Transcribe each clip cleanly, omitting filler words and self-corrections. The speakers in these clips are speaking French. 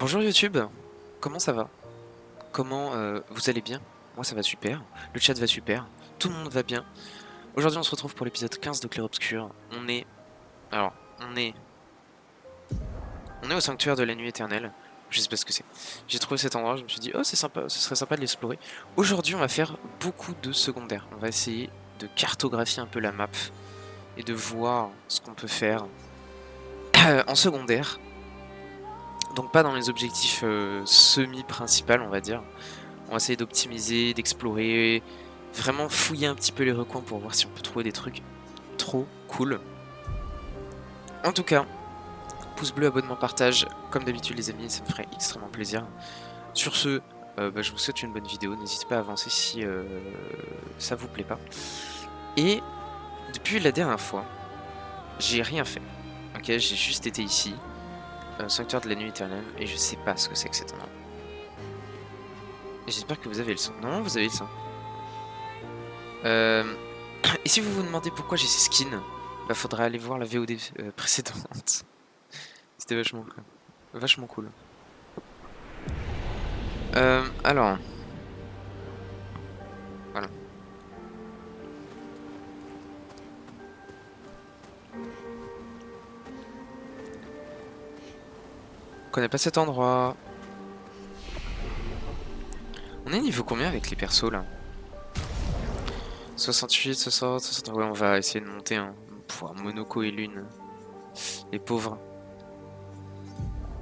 Bonjour YouTube, comment ça va? Comment vous allez bien? Moi ça va super, le chat va super, tout le monde va bien. Aujourd'hui on se retrouve pour l'épisode 15 de Clair Obscur. Alors, on est au sanctuaire de la nuit éternelle. Je sais pas ce que c'est. J'ai trouvé cet endroit, je me suis dit oh c'est sympa, ce serait sympa de l'explorer. Aujourd'hui on va faire beaucoup de secondaires. On va essayer de cartographier un peu la map et de voir ce qu'on peut faire en secondaire. Donc pas dans les objectifs semi-principaux on va dire. On va essayer d'optimiser, d'explorer, vraiment fouiller un petit peu les recoins pour voir si on peut trouver des trucs trop cool. En tout cas, pouce bleu, abonnement, partage, comme d'habitude les amis, ça me ferait extrêmement plaisir. Sur ce, je vous souhaite une bonne vidéo, n'hésitez pas à avancer si ça vous plaît pas. Et depuis la dernière fois, j'ai rien fait. Ok, j'ai juste été ici, sanctuaire de la nuit éternelle, et je sais pas ce que c'est que cet endroit. J'espère que vous avez le son. Non, vous avez le son. Et si vous vous demandez pourquoi j'ai ces skins, bah faudra aller voir la VOD précédente. C'était vachement cool. Alors, voilà. On connaît pas cet endroit. On est niveau combien avec les persos là? 68, 60, 60. Ouais, on va essayer de monter hein, pour Monaco et Lune. Les pauvres.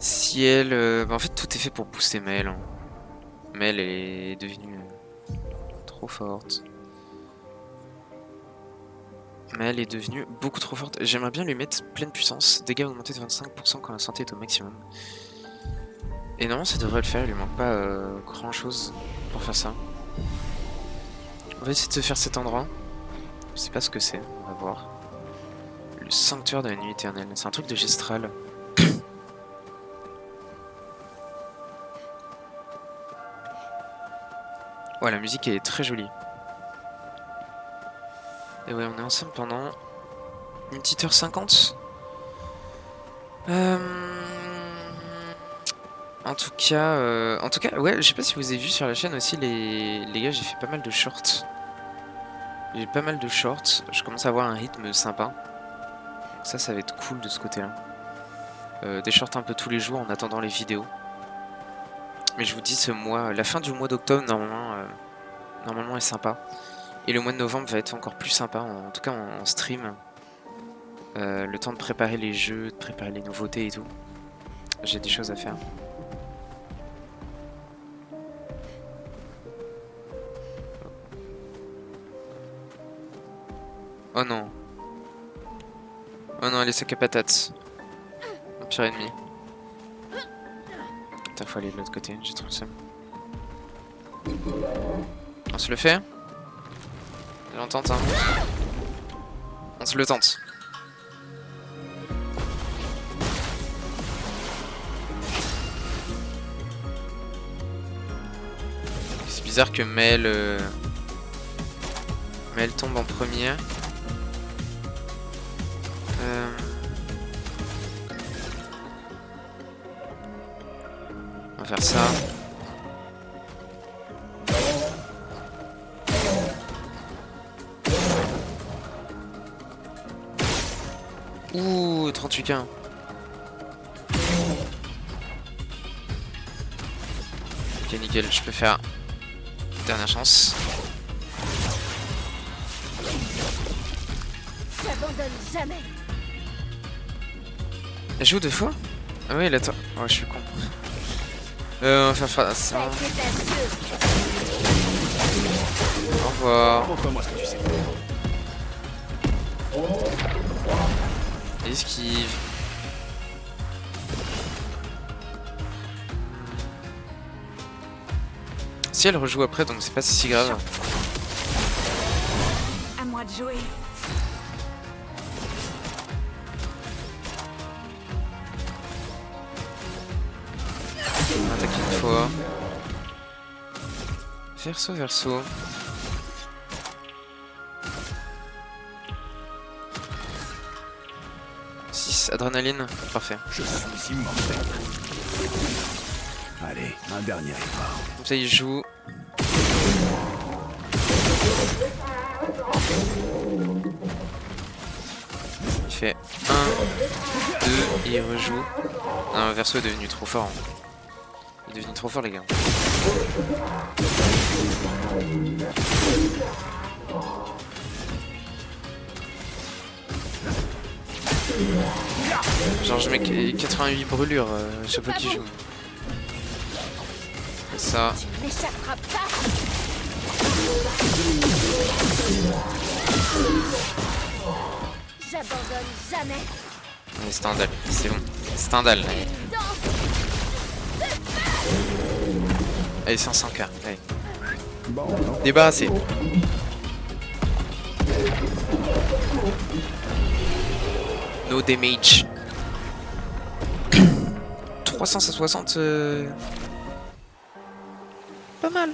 Ciel, bah en fait tout est fait pour booster Mel. Hein. Mel est devenue trop forte. Mais elle est devenue beaucoup trop forte. J'aimerais bien lui mettre pleine puissance. Dégâts augmentés de 25% quand la santé est au maximum. Et non, ça devrait le faire. Il lui manque pas grand chose pour faire ça. On va essayer de se faire cet endroit. Je sais pas ce que c'est. On va voir. Le sanctuaire de la nuit éternelle. C'est un truc de Gestral. Ouais, la musique est très jolie. Et ouais, on est ensemble pendant une petite heure 50. En tout cas, ouais, je sais pas si vous avez vu sur la chaîne aussi, les gars, j'ai fait pas mal de shorts. J'ai pas mal de shorts, je commence à avoir un rythme sympa. Donc ça va être cool de ce côté-là. Des shorts un peu tous les jours en attendant les vidéos. Mais je vous dis, ce mois, la fin du mois d'octobre, normalement est sympa. Et le mois de novembre va être encore plus sympa, en tout cas en stream. Le temps de préparer les jeux, de préparer les nouveautés et tout. J'ai des choses à faire. Oh non. Oh non, les sacs à patates. Mon pire ennemi. Putain, faut aller de l'autre côté, j'ai trop le seum. On se le fait? On tente, hein. On se le tente. C'est bizarre que Mel tombe en premier. On va faire ça. Ouh, 38K. Ok, nickel, je peux faire dernière chance. J'abandonne jamais. Elle joue deux fois? Ah oui, elle attend. Oh, je suis con. On va faire ça. Au revoir. Montre-moi ce que tu sais. Esquive. Si elle rejoue après, donc c'est pas si grave. À moi de jouer. On va attaquer une fois. Verso, verso. Adrénaline, parfait. Je suis immortel. Un dernier effort. Comme ça, il joue. Il fait 1, 2, et il rejoue. Non, Verso est devenu trop fort. Hein. Il est devenu trop fort, les gars. Genre, je mets 88 brûlures chaque fois qu'il joue. Ça. Tu n'échapperas pas. J'abandonne jamais. Allez, Stendhal, c'est bon. Stendhal. Allez, 500k. Allez. Débarrassé. No damage. 360. Pas mal.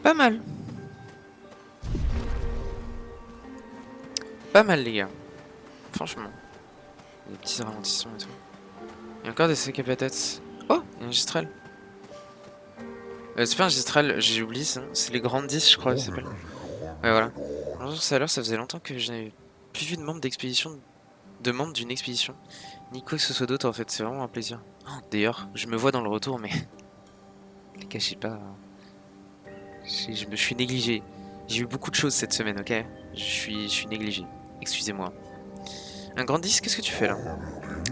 Pas mal. Pas mal, les gars. Franchement. Des petits ralentissements et tout. Il y a encore des sacs à patates. Oh, il y a un Gistral. C'est pas un Gistral, j'ai oublié ça. C'est les grandes 10, je crois, ça s'appelle. Ouais, voilà. Bonjour, ça alors, ça faisait longtemps que je n'avais plus vu de membres d'expédition. De membres d'une expédition. Ni quoi que ce soit d'autre, en fait. C'est vraiment un plaisir. Oh, d'ailleurs, je me vois dans le retour, mais. Les gars, je sais pas. Je me suis négligé. J'ai eu beaucoup de choses cette semaine, ok? Je suis négligé. Excusez-moi. Un grand 10, qu'est-ce que tu fais là?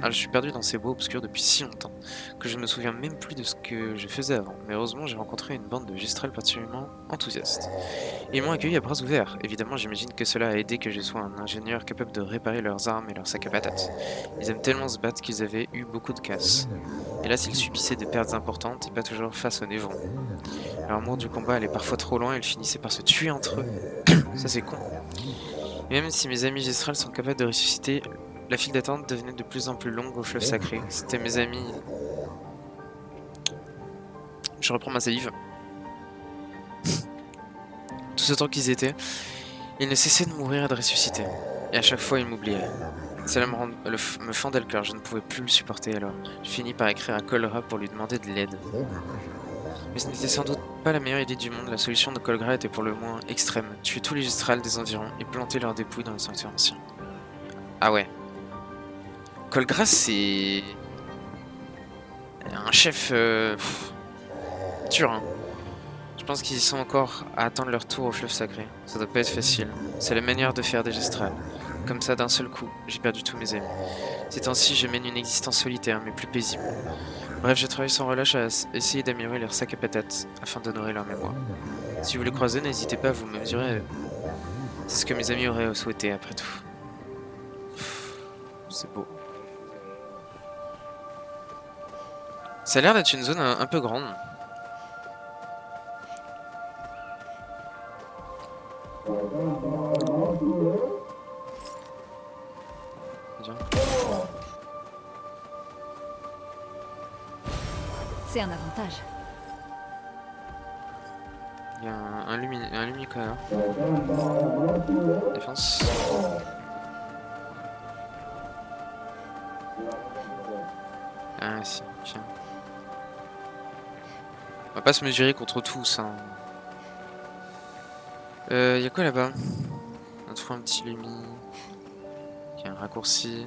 Ah, je suis perdu dans ces bois obscurs depuis si longtemps que je me souviens même plus de ce que je faisais avant. Mais heureusement, j'ai rencontré une bande de Gistrel particulièrement enthousiastes. Ils m'ont accueilli à bras ouverts. Évidemment, j'imagine que cela a aidé que je sois un ingénieur capable de réparer leurs armes et leurs sacs à patates. Ils aiment tellement se battre qu'ils avaient eu beaucoup de casse. Hélas, ils subissaient des pertes importantes et pas toujours face au névron. Leur amour du combat allait parfois trop loin et ils finissaient par se tuer entre eux. Ça, c'est con. Et même si mes amis Gistral sont capables de ressusciter, la file d'attente devenait de plus en plus longue au fleuve sacré. C'était mes amis. Je reprends ma salive. Tout ce temps qu'ils étaient, ils ne cessaient de mourir et de ressusciter. Et à chaque fois, ils m'oubliaient. Cela me fendait le cœur, je ne pouvais plus le supporter alors. Je finis par écrire à Colgra pour lui demander de l'aide. Mais ce n'était sans doute pas la meilleure idée du monde, la solution de Colgra était pour le moins extrême. Tuer tous les Gistrals des environs et planter leurs dépouilles dans le sanctuaire ancien. Ah ouais. Colgra, c'est un chef dur, hein. Je pense qu'ils sont encore à attendre leur tour au fleuve sacré. Ça doit pas être facile. C'est la manière de faire des Gistrales. Comme ça, d'un seul coup, j'ai perdu tous mes amis. Ces temps-ci, je mène une existence solitaire, mais plus paisible. Bref, je travaille sans relâche à essayer d'améliorer leurs sacs à patates, afin d'honorer leur mémoire. Si vous les croisez, n'hésitez pas à vous mesurer. C'est ce que mes amis auraient souhaité, après tout. C'est beau. Ça a l'air d'être une zone un peu grande. C'est un avantage. Il y a un lumicoleur. Défense. Ah si, tiens. On va pas se mesurer contre tous, hein. Y a quoi là-bas? On a trouvé un petit lumi. Il y a un raccourci.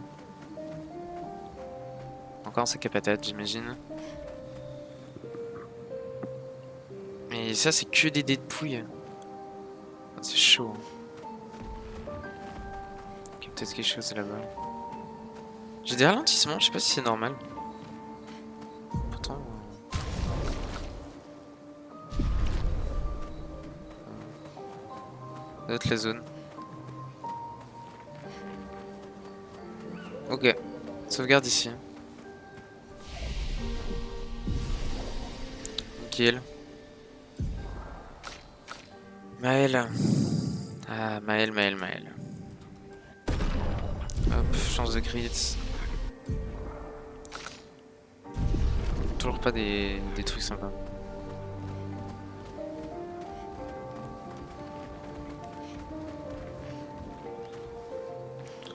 Encore un sac à patates, j'imagine. Mais ça, c'est que des dépouilles. C'est chaud. Il y a peut-être quelque chose là-bas. J'ai des ralentissements, je sais pas si c'est normal. Pourtant. Ça doit être la zone. Ok. Sauvegarde ici. Nickel. Maël. Ah, Maël. Hop, chance de crit. Toujours pas des trucs sympas.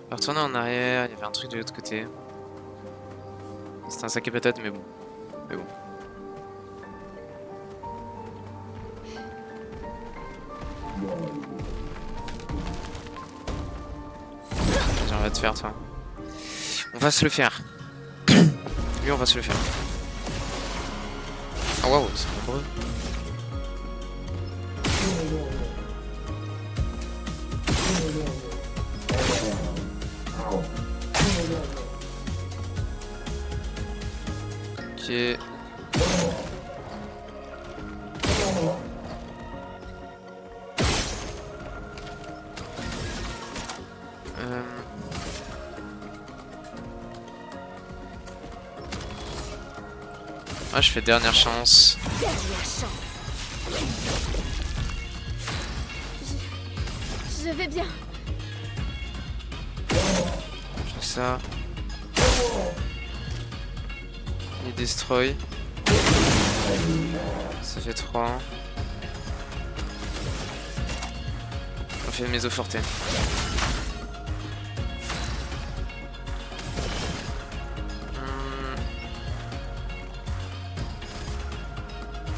On va retourner en arrière, il y avait un truc de l'autre côté. C'était un sac à patates, mais bon. on va te faire, toi. On va se le faire. Lui, on va se le faire. Ah waouh, c'est nombreux. Ok. Ah, je fais dernière chance. Dernière chance. Je vais bien. Je fais ça. Il destroy. Ça fait 3. On fait Meso Forte.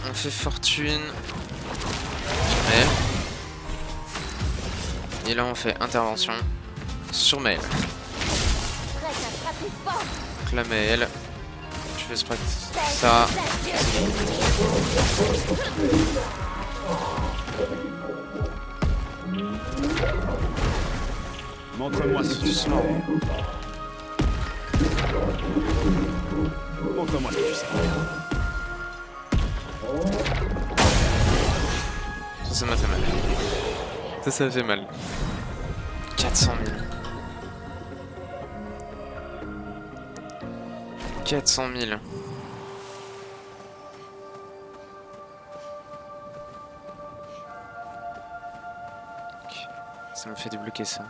On fait fortune. Maël. Et là on fait intervention sur Maël. Prête à frapper fort. Donc là Maël. Je fais ça. Montre-moi ce que tu sais. Montre-moi ce que tu sais. Ça m'a fait mal. Ça m'a fait mal. 400 000. 400 000. Ça me fait débloquer ça.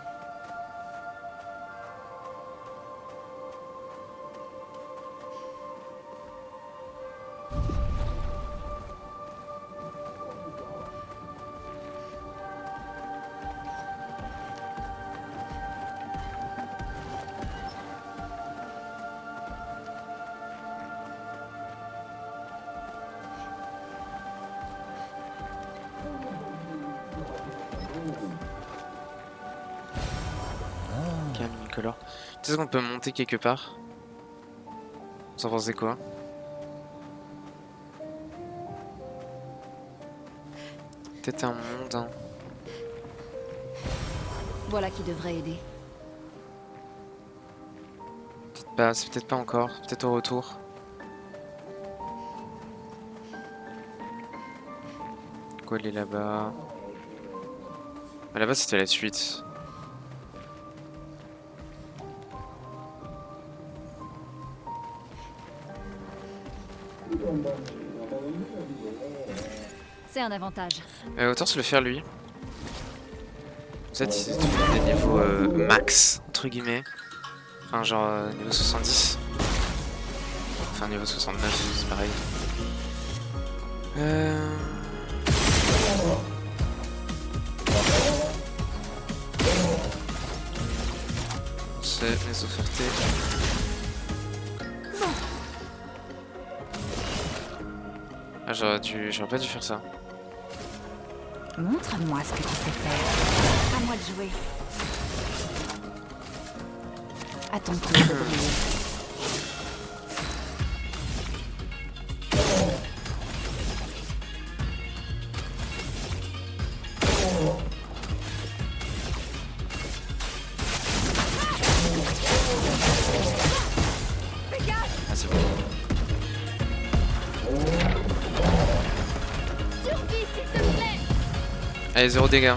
Color. Peut-être qu'on peut monter quelque part. Vous en pensez quoi? Peut-être un monde. Hein. Voilà qui devrait aider. Peut-être pas, c'est peut-être pas encore. Peut-être au retour. Quoi, il est là-bas? Ah, là-bas, c'était la suite. C'est un avantage. Autant se le faire lui. Peut-être c'est des niveaux max, entre guillemets. Enfin, genre niveau 70. Enfin, niveau 69, c'est pareil. C'est mes offertés. Ah, j'aurais pas dû faire ça. Montre-moi ce que tu sais faire. À moi de jouer. À ton tour de briller. Ah, c'est bon. Survie, s'il te plaît. Allez, 0 dégâts.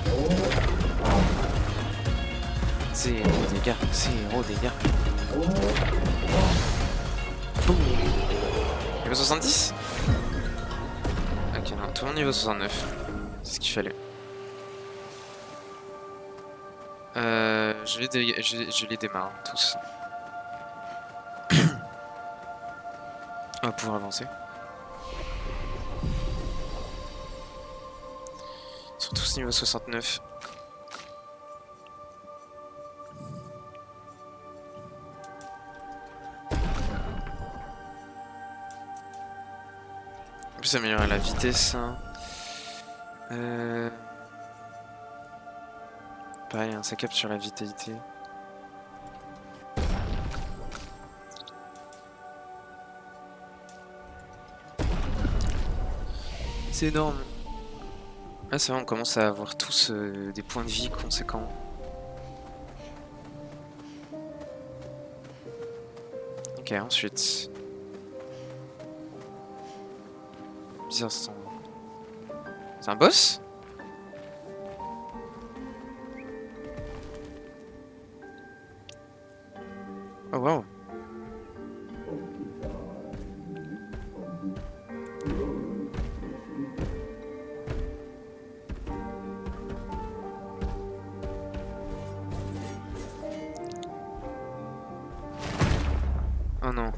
0 dégâts, 0 dégâts. Boum. Niveau 70? Ok, non, tout le monde niveau 69. C'est ce qu'il fallait. Je les démarre, tous. On va pouvoir avancer. Ils sont tous niveau 69. En plus, améliorer la vitesse. Hein. Pareil, hein, ça capte sur la vitalité. C'est énorme. Ah c'est vrai, on commence à avoir tous des points de vie conséquents. Ok, ensuite. Bizarre ce temps. C'est un boss? Oh wow. Oh non.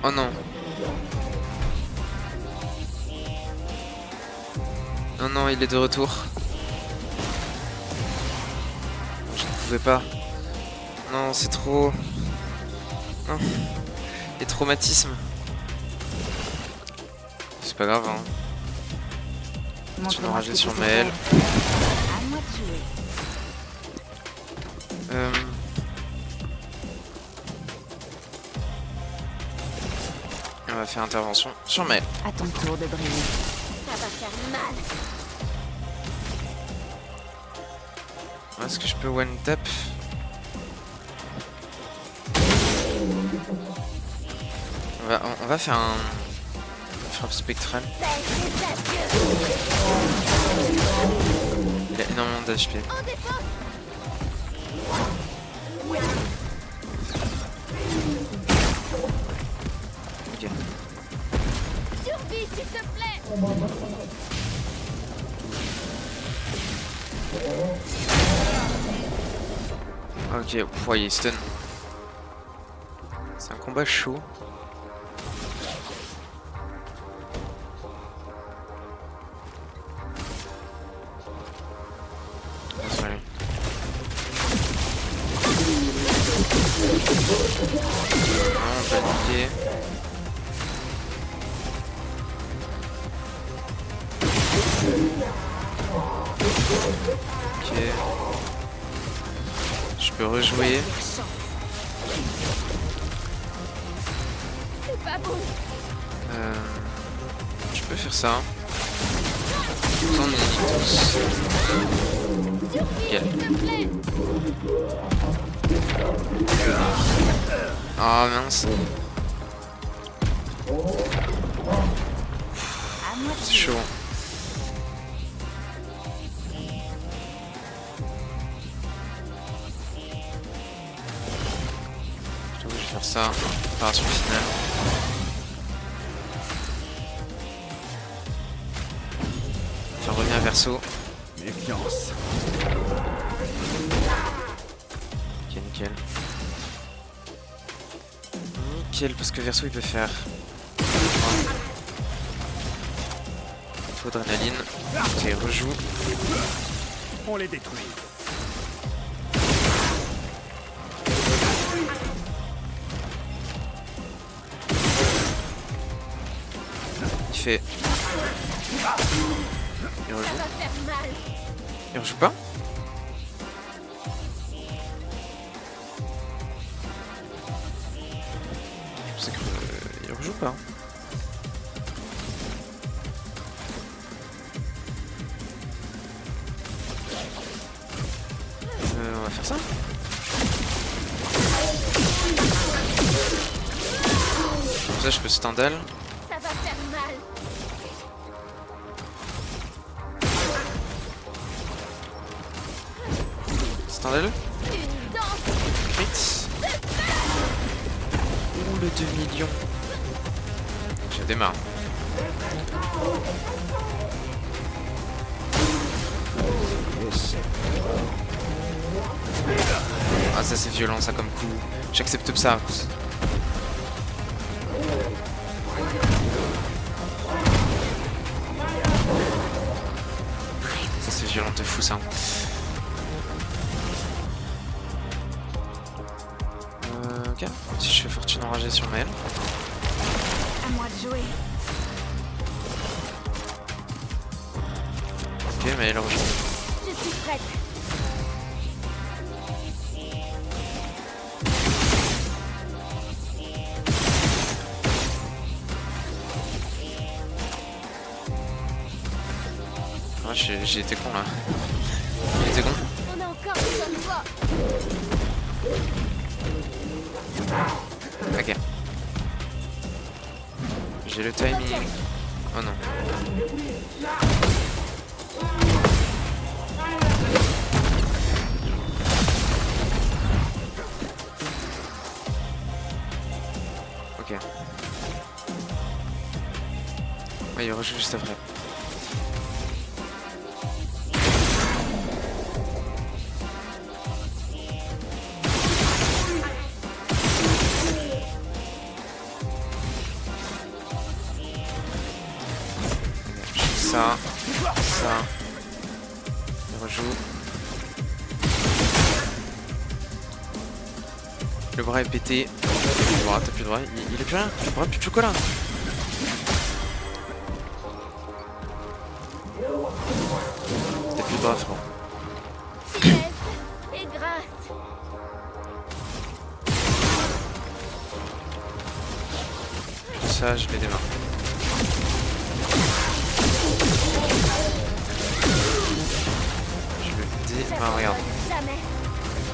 Oh non. Non, non, il est de retour. Je ne pouvais pas. Non, c'est trop... Non. Les traumatismes. C'est pas grave, hein. Je vais Montre-moi m'enrager ce que sur tu sais Maël. faire. À moi de jouer. On va faire intervention sur Maël. À ton tour de briller. Ça va faire mal. Est-ce que je peux one tap? On va faire un... une frappe spectrale. Il a énormément d'HP. En défense. Ok. Survie, s'il te plaît. Ok, il est stun. C'est un combat chaud. Désolé. On peut le piquer. Ok. Je peux rejouer. C'est pas bon. Je peux faire ça. On en élimine tous. Nickel. S'il te plaît. Ah mince. À moi de C'est jouer. chaud. Je vais faire ça. Préparation finale. Faire revenir Verso. Méfiance. Ok, nickel. Nickel, parce que Verso il peut faire. Faut d'adrénaline. Ok, rejoue. On les détruit. Il fait. Il rejoue. Ça va faire mal. Il rejoue pas? C'est que. Il rejoue pas. On va faire ça. Comme ça, je peux standal. Ça va faire mal. Standal. Une danse. Crit. Ouh, le 2 millions. Je démarre. Ah, ça c'est violent, ça comme coup. J'accepte pas ça. Ça c'est violent de fou ça. Ok. Si je fais fortune enragée sur Maël. À moi de jouer. Ok, Maël rejoint. Je suis prête. j'ai été con là. J'ai été con. On a encore besoin de toi. Ok. J'ai le timing. Oh non. Ok. Ouais, il rejoue juste après. Ça. Il rejoue. Le bras est pété. T'as plus de bras, il est plus rien. Plus de bras, plus de chocolat. T'as plus de bras, frérot. Finesse et grâce. Ça, je vais démarrer. Je le démarre, regarde. Jamais.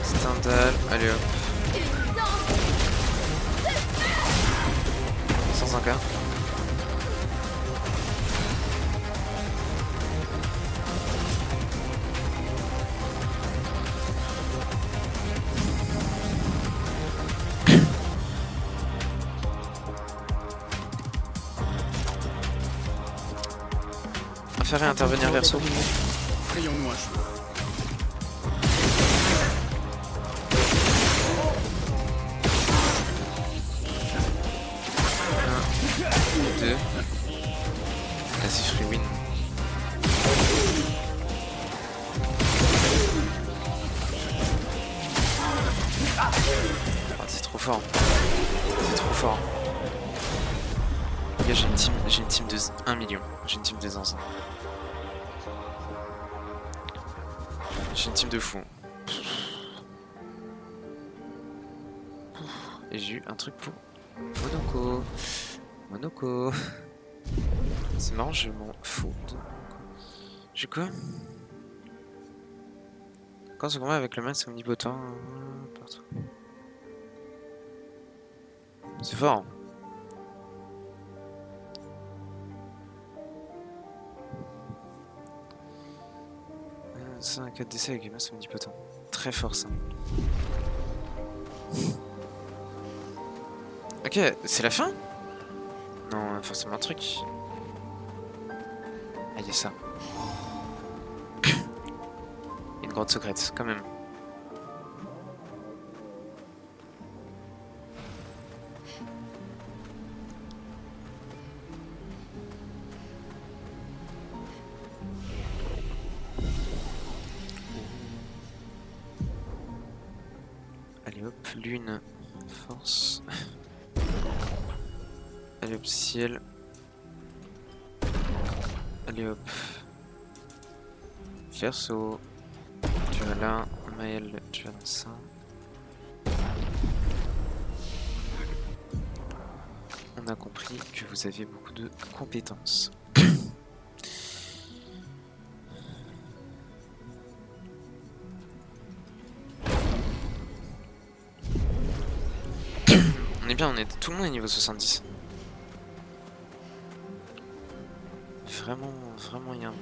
Stendhal, allez hop. Une danse. Sans un cas. Faire intervenir verso. Créons-nous un choix. Un, deux. Vas-y, free win. Oh, c'est trop fort. C'est trop fort. Les gars, j'ai une team de 1 million. J'ai une team de zinzin. J'ai une team de fous. Et j'ai eu un truc pour Monoko. Monoko. C'est marrant, je m'en fous. J'ai quoi? Quand ce combat avec le max omnipotent. Partout. C'est fort. C'est un 4 d'essai avec le max omnipotent. Très fort ça. Ok, c'est la fin? Non, forcément un truc. Ah, il y a ça. Une grotte secrète, quand même. Allez hop, lune, force. Allez hop, ciel. Allez hop. Verseau. Tu vas là. Maël, tu vas dans ça. On a compris que vous aviez beaucoup de compétences. On est bien, tout le monde est niveau 70. Vraiment rien.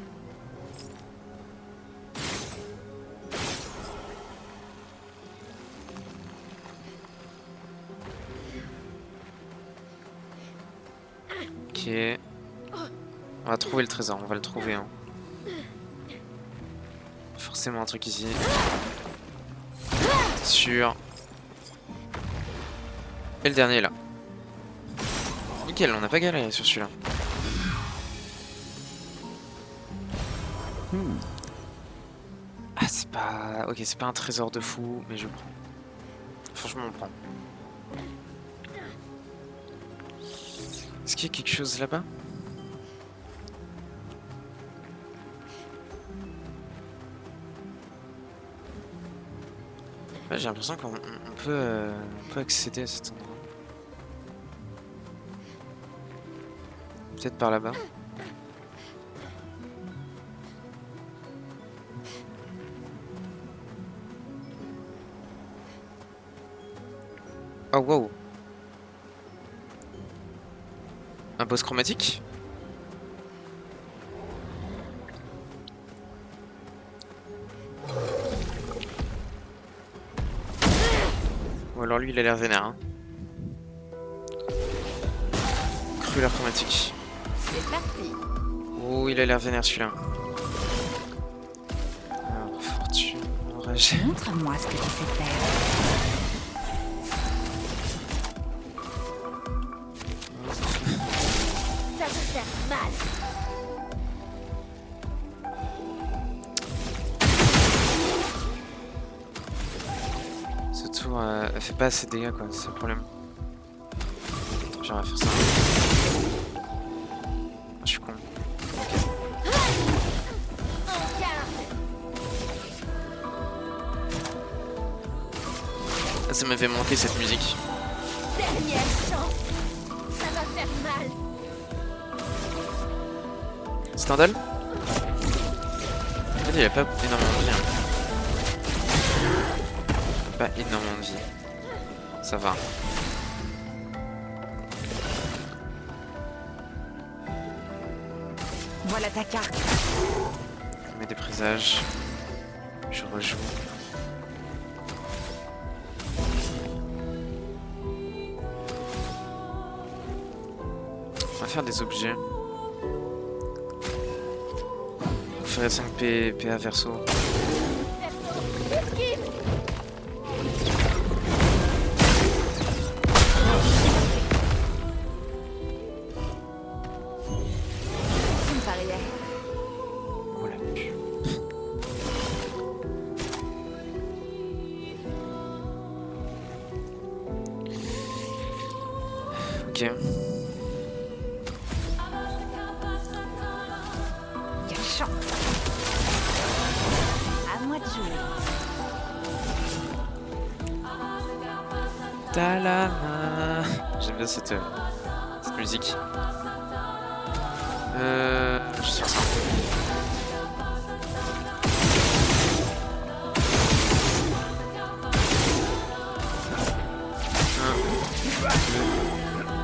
Ok. On va trouver le trésor, on va le trouver. Hein. Forcément un truc ici. C'est sûr. Et le dernier là. Nickel, on n'a pas galéré sur celui-là. Ah, c'est pas... Ok, c'est pas un trésor de fou, mais je prends. Franchement, on prend. Est-ce qu'il y a quelque chose là-bas? Ouais, j'ai l'impression qu'on peut accéder à cet endroit. Peut-être par là-bas. Oh wow. Un boss chromatique? Ou alors lui il a l'air vénère. Hein. Cru l'air chromatique. C'est parti. Oh il a l'air vénère celui-là. Alors fortune, enragé. Montre-moi ce que tu sais faire. Ça va faire mal. Ce tour elle fait pas assez de dégâts quoi, c'est le problème. J'aurais à faire ça. Je suis con. En garde. Ah, ça m'avait manqué cette musique. Dernière chance. Ça va faire mal. Stendhal? En fait, il avait pas énormément de vie. Hein. Pas énormément de vie. Ça va. Voilà ta carte. Je mets des présages. Je rejoue. On va faire des objets. On ferait 5 PA verso. Esquive. C'est une barrière. Oh la pu. Ok. Quelle chance. À moi de jouer. Talama. J'aime bien cette musique. Je suis sur ça.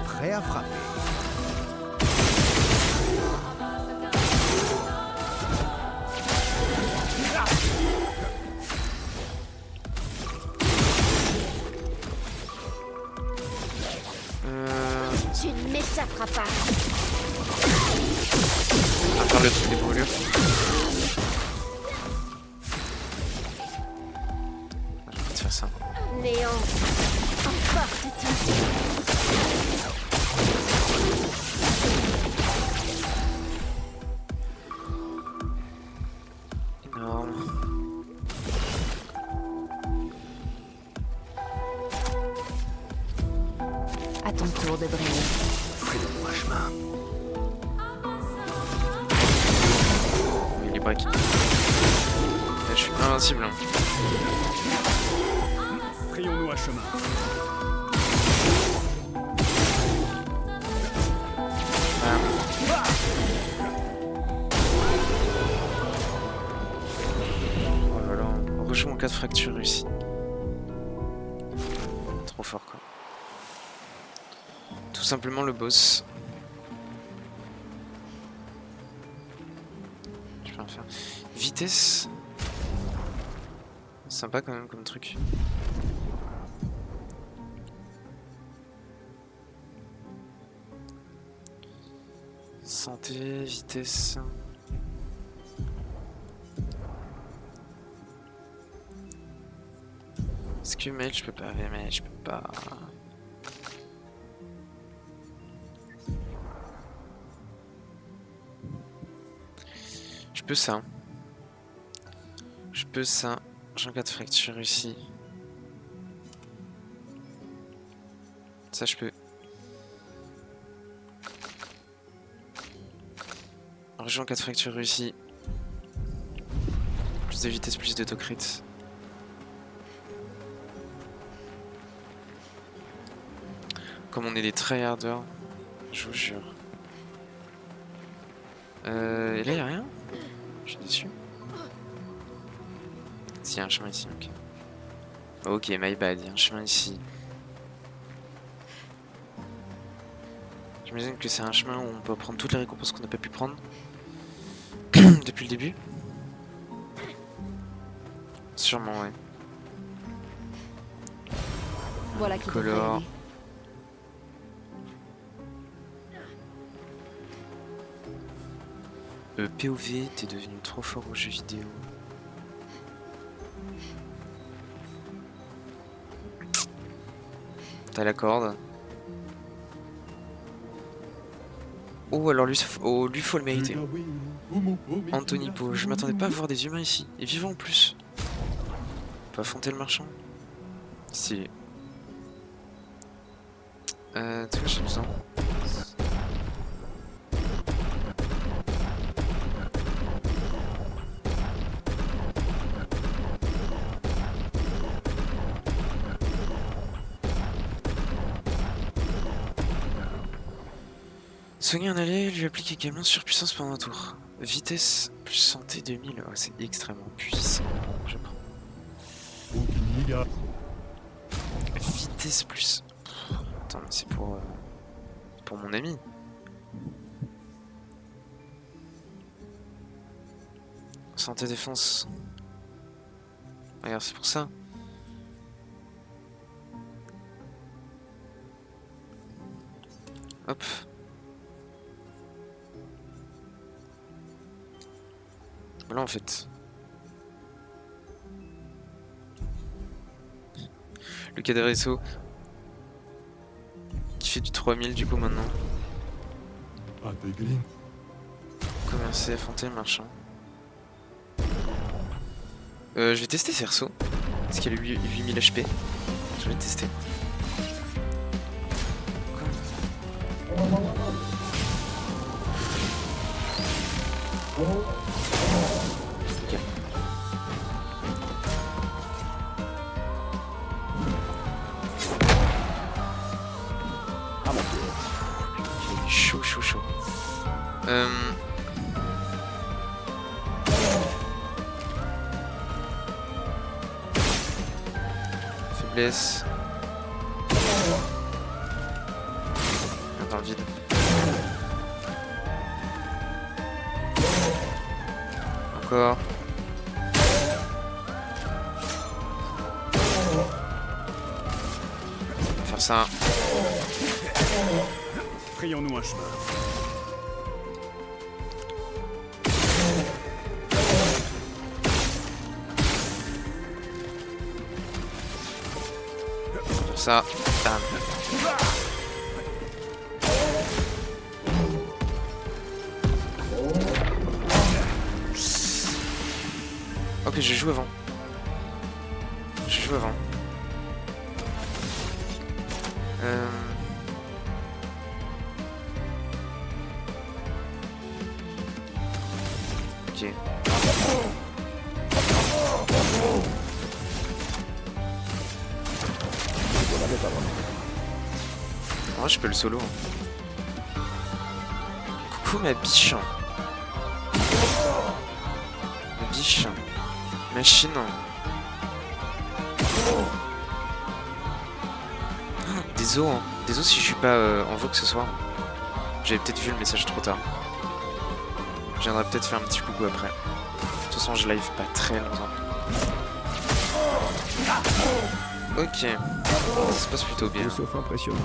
Prêt à frapper. Tu ne m'échapperas pas. On va faire le truc des brûlures. J'ai envie de faire ça. Néant. Emporte tout. Énorme. À ton tour de briller. Frayons-moi chemin. Il est break. Je suis invincible. Hein. Frayons-nous un chemin. Oh là là, on rejoue en cas de fracture réussie. Trop fort quoi. Tout simplement le boss. Je peux en faire. Vitesse. Sympa quand même comme truc. Santé, vitesse. Est-ce que mail je peux pas, mais je peux pas. Je peux ça. Je peux ça. J'ai un cas de fracture ici. Ça je peux. Rejoins en cas de fracture réussie. Plus de vitesse, plus d'autocrit. Comme on est des tryharders, je vous jure. Et là y'a rien? Je suis déçu. Si, y a un chemin ici, ok. Ok, my bad, y a un chemin ici. J'imagine que c'est un chemin où on peut prendre toutes les récompenses qu'on n'a pas pu prendre depuis le début. Sûrement, ouais. Voilà qui devrait Color. aller. POV, t'es devenu trop fort aux jeux vidéo. T'as la corde. Oh, alors lui, lui faut le mériter. Anthony Poe, je m'attendais pas à voir des humains ici. Et vivants en plus. On peut affronter le marchand. Si. Tu sais quoi, j'ai besoin. Soigner un allié lui applique également surpuissance pendant un tour. Vitesse plus santé 2000. Oh, c'est extrêmement puissant. Je prends. Vitesse plus. Attends, mais c'est pour mon ami. Santé défense. Regarde, c'est pour ça. Hop. Voilà en fait. Le cadavresso qui fait du 3000 du coup maintenant. Commencer à affronter le marchand. Je vais tester Cerceau. Parce qu'il a 8000 HP. Je vais le tester. Ok. Ah mon dieu. Chaud. Faiblesse. Dans le vide. Encore. On va faire ça. Frayons-nous un chemin. Pour ça. Bam. Ok, je joue avant. Ok. Moi, je peux le solo. Coucou ma biche. Ma biche. Machine. Désolé, hein. Désolé si je suis pas en vogue ce soir. J'avais peut-être vu le message trop tard. Je viendrai peut-être faire un petit coucou après. De toute façon, je live pas très longtemps. Ok. Ça se passe plutôt bien. Sauf impressionnant.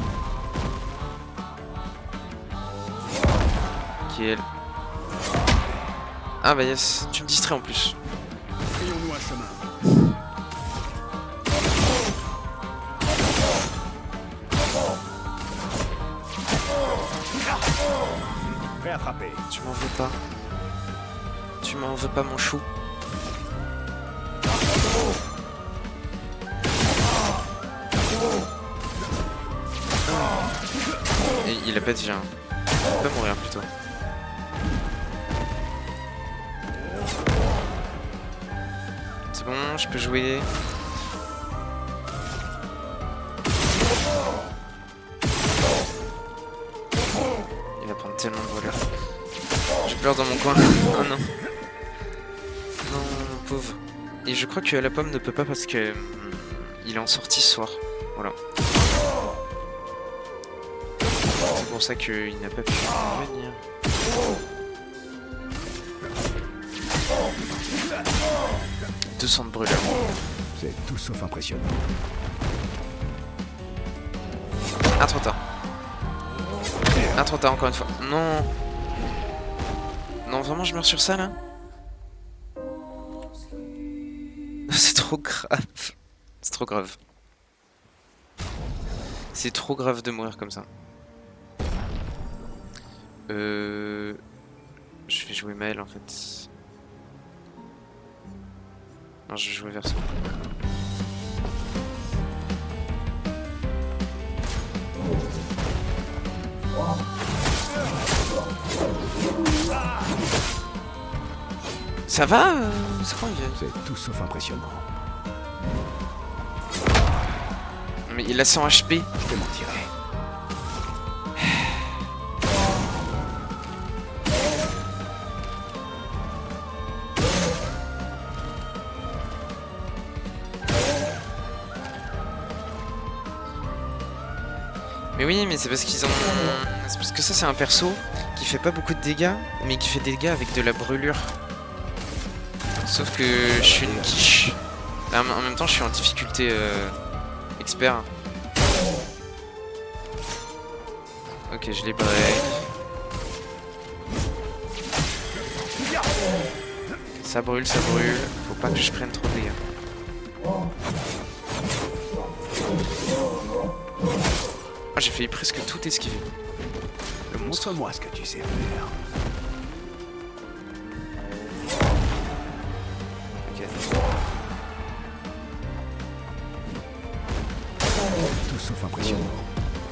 Kill. Ah bah yes, tu me distrais en plus. Frayons-nous un chemin. Prêt à frapper. Tu m'en veux pas. Tu m'en veux pas mon chou. Et il a pas de vie. Hein. Il va mourir plutôt. C'est bon, je peux jouer. Il va prendre tellement de voleurs. J'ai peur dans mon coin. Oh non. Non, mon pauvre. Et je crois que la pomme ne peut pas parce que il est en sortie ce soir. Voilà. pour ça qu'il n'a pas pu venir. « 200 de brûleurs. C'est tout sauf impressionnant. Ah, trop tard. Ah, trop tard, encore une fois. Non. Non, vraiment, je meurs sur ça, là? C'est trop grave. C'est trop grave. C'est trop grave de mourir comme ça. Je vais jouer Maël, en fait. Non, je vais jouer Verso. Ça va c'est quoi il vient? C'est tout sauf impressionnant. Mais il a 100 HP. Je vais m'en tirer. Mais oui, mais c'est parce qu'ils ont... C'est parce que ça, c'est un perso qui fait pas beaucoup de dégâts, mais qui fait des dégâts avec de la brûlure. Sauf que je suis une quiche. Là, en même temps, je suis en difficulté expert. Ok, je les break. Ça brûle, ça brûle. Faut pas que je prenne trop de dégâts. Ah, j'ai failli presque tout esquiver. Le monstre. Montre-moi ce que tu sais faire. Ok. Tout sauf impressionnant.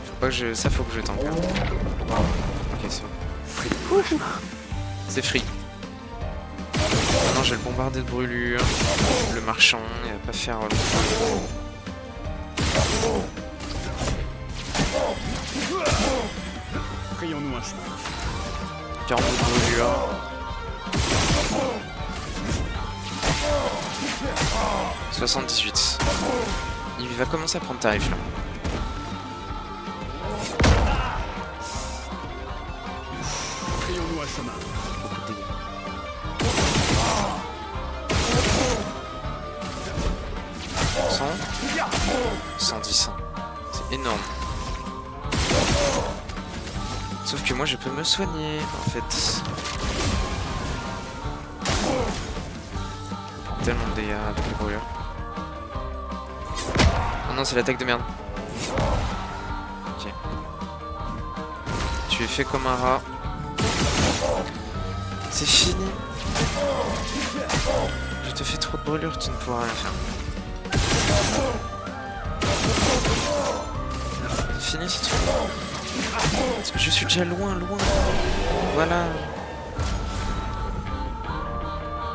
Faut pas que je... Ça, faut que je tank. Hein. Ok, c'est bon. C'est free. Maintenant, j'ai le bombardé de brûlure. Le marchand, il va pas faire longtemps. Frayons-nous un chemin. 40 de brûlure. « 78. Il va commencer à prendre tarif là. Frayons-nous un chemin. Beaucoup de dégâts. « 100 » 110. C'est énorme. Sauf que moi je peux me soigner en fait. Tellement de dégâts avec les brûlures. Oh non, c'est l'attaque de merde. Ok. Tu es fait comme un rat. C'est fini. Je te fais trop de brûlures, tu ne pourras rien faire. C'est fini, c'est tout. Je suis déjà loin, loin. Voilà.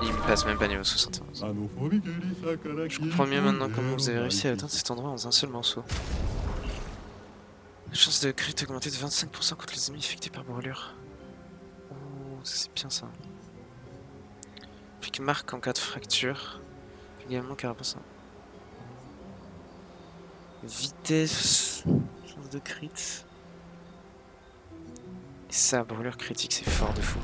Il me passe même pas niveau 71. Je comprends mieux maintenant comment vous avez réussi à atteindre cet endroit en un seul morceau. La chance de crit augmentée de 25% contre les ennemis affectés par brûlure. Oh, c'est bien ça. Applique marque en cas de fracture. Également carapace. Vitesse. Chance de crit. Et ça, brûlure critique, c'est fort de fou.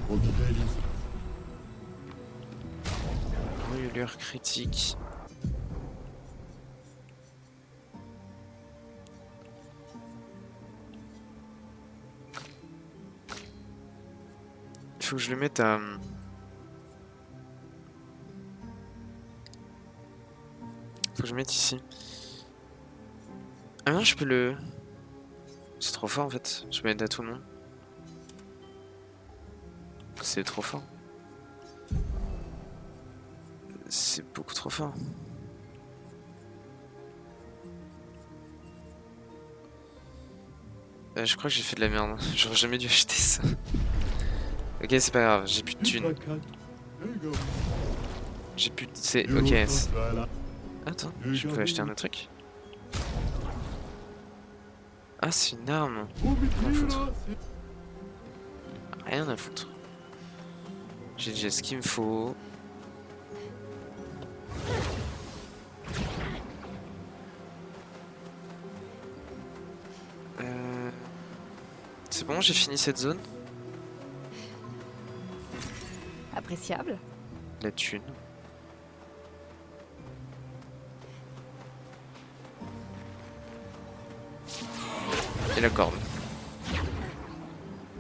Brûlure critique. Il faut que je le mette à... Faut que je le mette ici. Ah non, je peux le... C'est trop fort en fait. Je peux mettre à tout le monde. C'est trop fort. C'est beaucoup trop fort. Je crois que j'ai fait de la merde. J'aurais jamais dû acheter ça. Ok, c'est pas grave, j'ai plus de thunes. J'ai plus de... C'est... Ok. Attends, je peux acheter un autre truc. Ah, c'est une arme. Rien à foutre. Rien à foutre. J'ai déjà ce qu'il me faut. C'est bon, j'ai fini cette zone. Appréciable. La thune. Et la corde.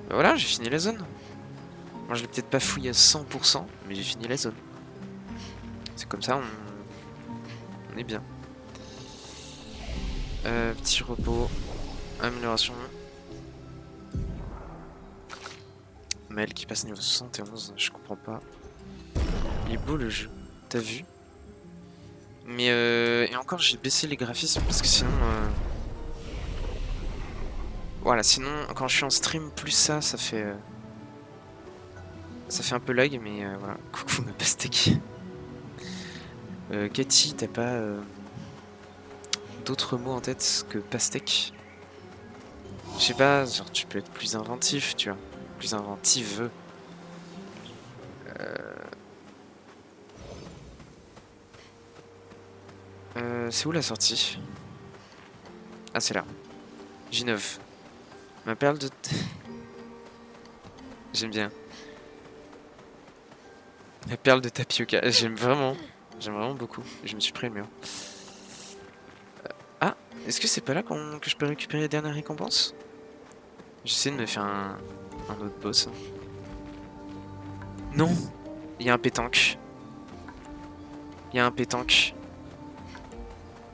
Bah voilà, j'ai fini la zone. Moi je l'ai peut-être pas fouillé à 100%, mais j'ai fini la zone. C'est comme ça, on est bien. Petit repos. Amélioration. Maël qui passe niveau 71, je comprends pas. Il est beau le jeu, t'as vu? Mais et encore j'ai baissé les graphismes parce que sinon voilà, sinon quand je suis en stream plus ça fait un peu lag, mais voilà. Coucou ma pastèque. Cathy, t'as pas d'autres mots en tête que pastèque? Je sais pas, genre tu peux être plus inventif, tu vois, plus inventive. C'est où la sortie? Ah, c'est là. J9. Ma perle de... J'aime bien. Ma perle de tapioca. J'aime vraiment beaucoup. Je me suis pris le mur. Ah, est-ce que c'est pas là que je peux récupérer les dernières récompenses? J'essaie de me faire un autre boss. Non! Il y a un pétanque. Il y a un pétanque.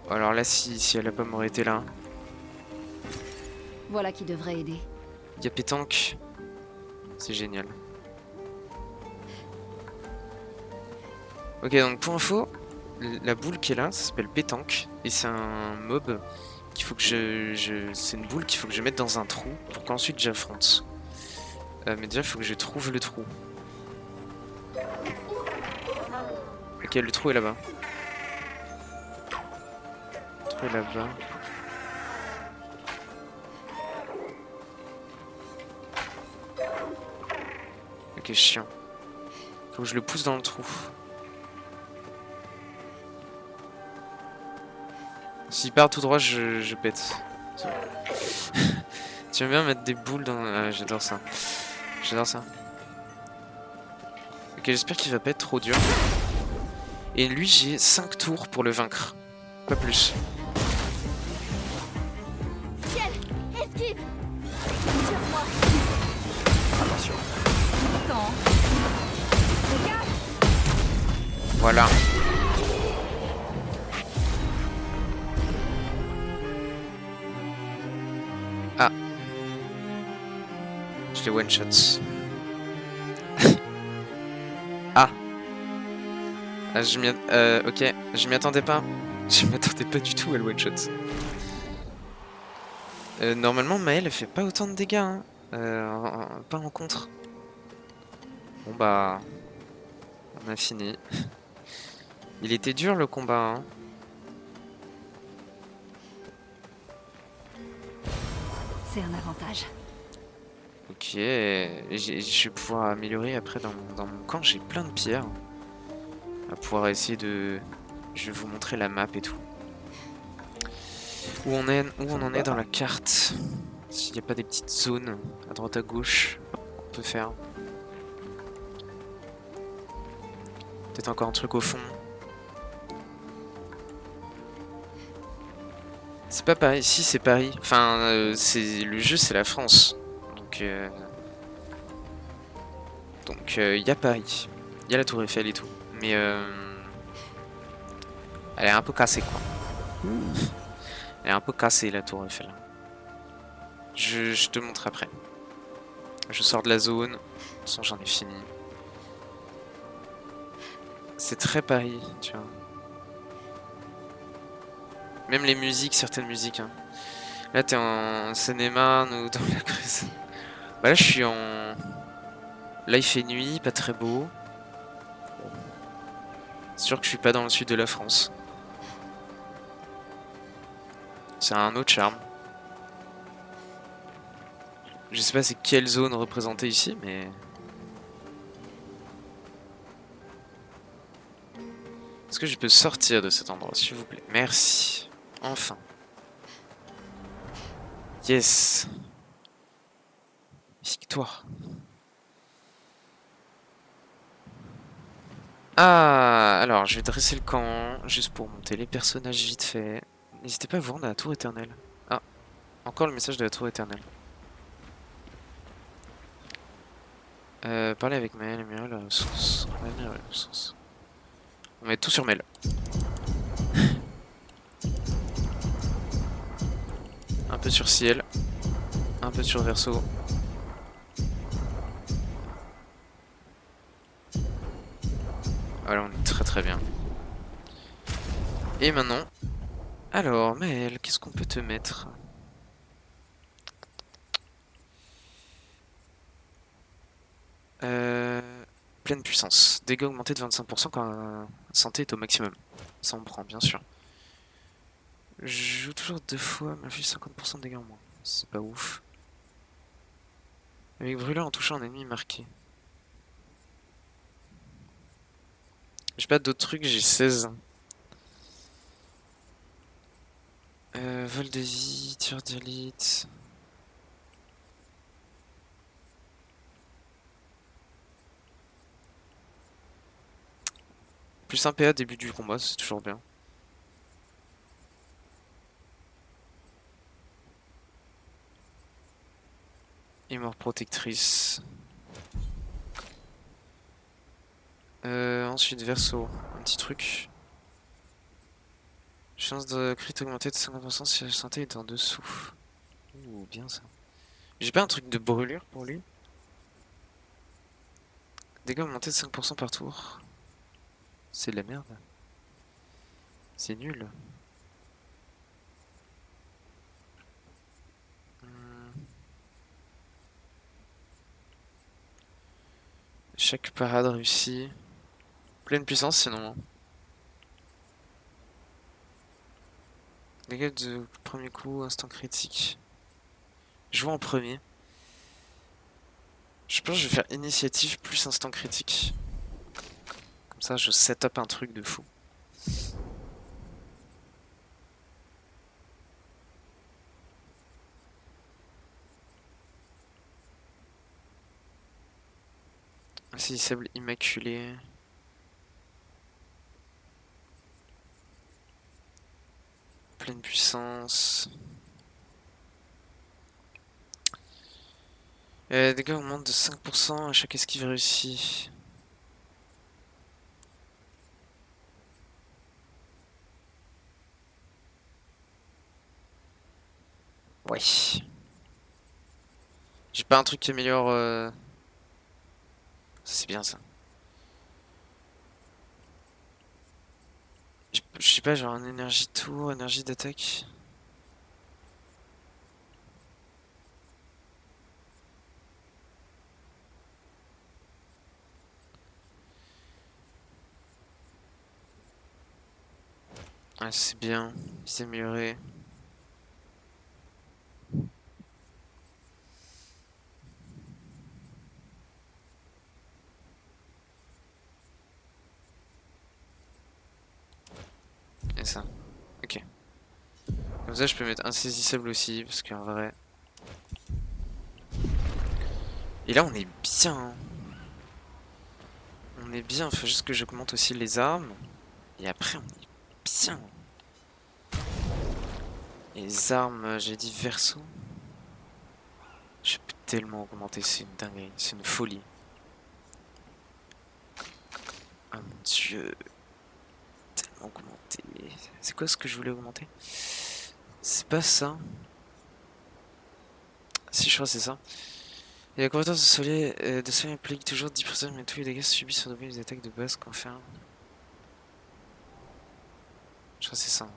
Alors là, si elle a pas m'aurait été là. Voilà qui devrait aider. Il y a pétanque. C'est génial. Ok, donc pour info, la boule qui est là, ça s'appelle pétanque. Et c'est un mob qu'il faut que c'est une boule qu'il faut que je mette dans un trou pour qu'ensuite j'affronte. Mais déjà, il faut que je trouve le trou. Ok, le trou est là-bas. Le trou est là-bas. Ok, chiant. Faut que je le pousse dans le trou. S'il part tout droit, je pète. Tu aimes bien mettre des boules dans... Ah, j'adore ça. J'adore ça. Ok, j'espère qu'il va pas être trop dur. Et lui, j'ai 5 tours pour le vaincre. Pas plus. Ciel, esquive. Sur moi. Attention. Attends. Regarde. Voilà. Ah. Je l'ai one shot. Ah. Ah, ok, je m'y attendais pas. Je m'attendais pas du tout à le one shot. Normalement, Maël elle fait pas autant de dégâts, hein. Pas en contre. Bon bah, on a fini. Il était dur le combat, hein. C'est un avantage. Ok, je vais pouvoir améliorer après dans mon camp. J'ai plein de pierres. On va pouvoir essayer de... Je vais vous montrer la map et tout. Où on en est dans la carte. S'il n'y a pas des petites zones à droite à gauche qu'on peut faire. Peut-être encore un truc au fond. C'est pas Paris, si c'est Paris. Enfin, le jeu c'est la France. Donc il y a Paris. Il y a la Tour Eiffel et tout. Mais elle est un peu cassée quoi. Elle est un peu cassée la Tour Eiffel. Je te montre après. Je sors de la zone. De toute façon j'en ai fini. C'est très Paris, tu vois. Même les musiques, certaines musiques. Hein. Là t'es en Seine-et-Marne ou dans la Creuse. Bah là je suis en... Là il fait nuit, pas très beau. C'est sûr que je suis pas dans le sud de la France. C'est un autre charme. Je sais pas c'est quelle zone représentée ici, mais... Est-ce que je peux sortir de cet endroit, s'il vous plaît? Merci. Enfin. Yes. victoire. Ah, alors je vais dresser le camp, juste pour monter les personnages vite fait. N'hésitez pas à vous rendre à la tour éternelle. Ah, encore le message de la tour éternelle. Parler avec Mel, améliorer la ressource. Améliorer la ressource. On va mettre tout sur Mel. Un peu sur Ciel. Un peu sur Verseau. Voilà, on est très très bien. Et maintenant... Alors, Mel, qu'est-ce qu'on peut te mettre? Pleine puissance. Dégâts augmentés de 25% quand la santé est au maximum. Ça on prend, bien sûr. Je joue toujours 2 fois, mais fait 50% de dégâts en moins. C'est pas ouf. Avec brûleur en touchant un ennemi marqué. J'ai pas d'autres trucs, j'ai 16. Vol de vie, tir d'élite. Plus 1 PA début du combat, c'est toujours bien. Et mort protectrice. Ensuite Verseau, un petit truc. Chance de crit augmentée de 50% si la santé est en dessous. Ouh, bien ça. J'ai pas un truc de brûlure pour lui? Dégâts augmentés de 5% par tour. C'est de la merde. C'est nul. Chaque parade réussie. Pleine puissance sinon. Dégâts de premier coup, instant critique. Je vois en premier. Je pense que je vais faire initiative plus instant critique. Comme ça je set up un truc de fou. Insaisissable immaculé. Pleine puissance. Dégâts augmentent de 5% à chaque esquive réussie. Ouais. J'ai pas un truc qui améliore... C'est bien ça. Je sais pas, genre un énergie tour, énergie d'attaque. Ouais, c'est bien. C'est amélioré. Et ça. Ok. Comme ça, je peux mettre insaisissable aussi, parce qu'en vrai... Et là, on est bien. Hein. On est bien, faut juste que j'augmente aussi les armes. Et après, on est bien. Et les armes, j'ai dit Verseau. Je peux tellement augmenter, c'est une dinguerie, c'est une folie. Ah mon dieu. Tellement augmenté. C'est quoi ce que je voulais augmenter? C'est pas ça. Si, je crois que c'est ça. Et la compétence de soleil implique toujours 10%, mais tous les dégâts subis sont devenus des attaques de base qu'on fait. Je crois que c'est ça.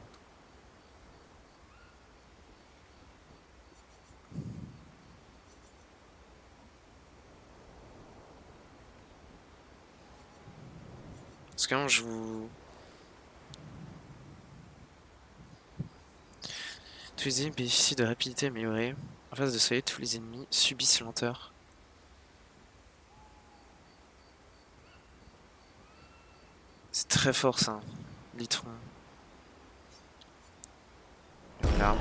Parce que je vous... Tous les ennemis bénéficient de rapidité améliorée. En face de soleil, tous les ennemis subissent lenteur. C'est très fort ça. Litron. Améliorer l'arme.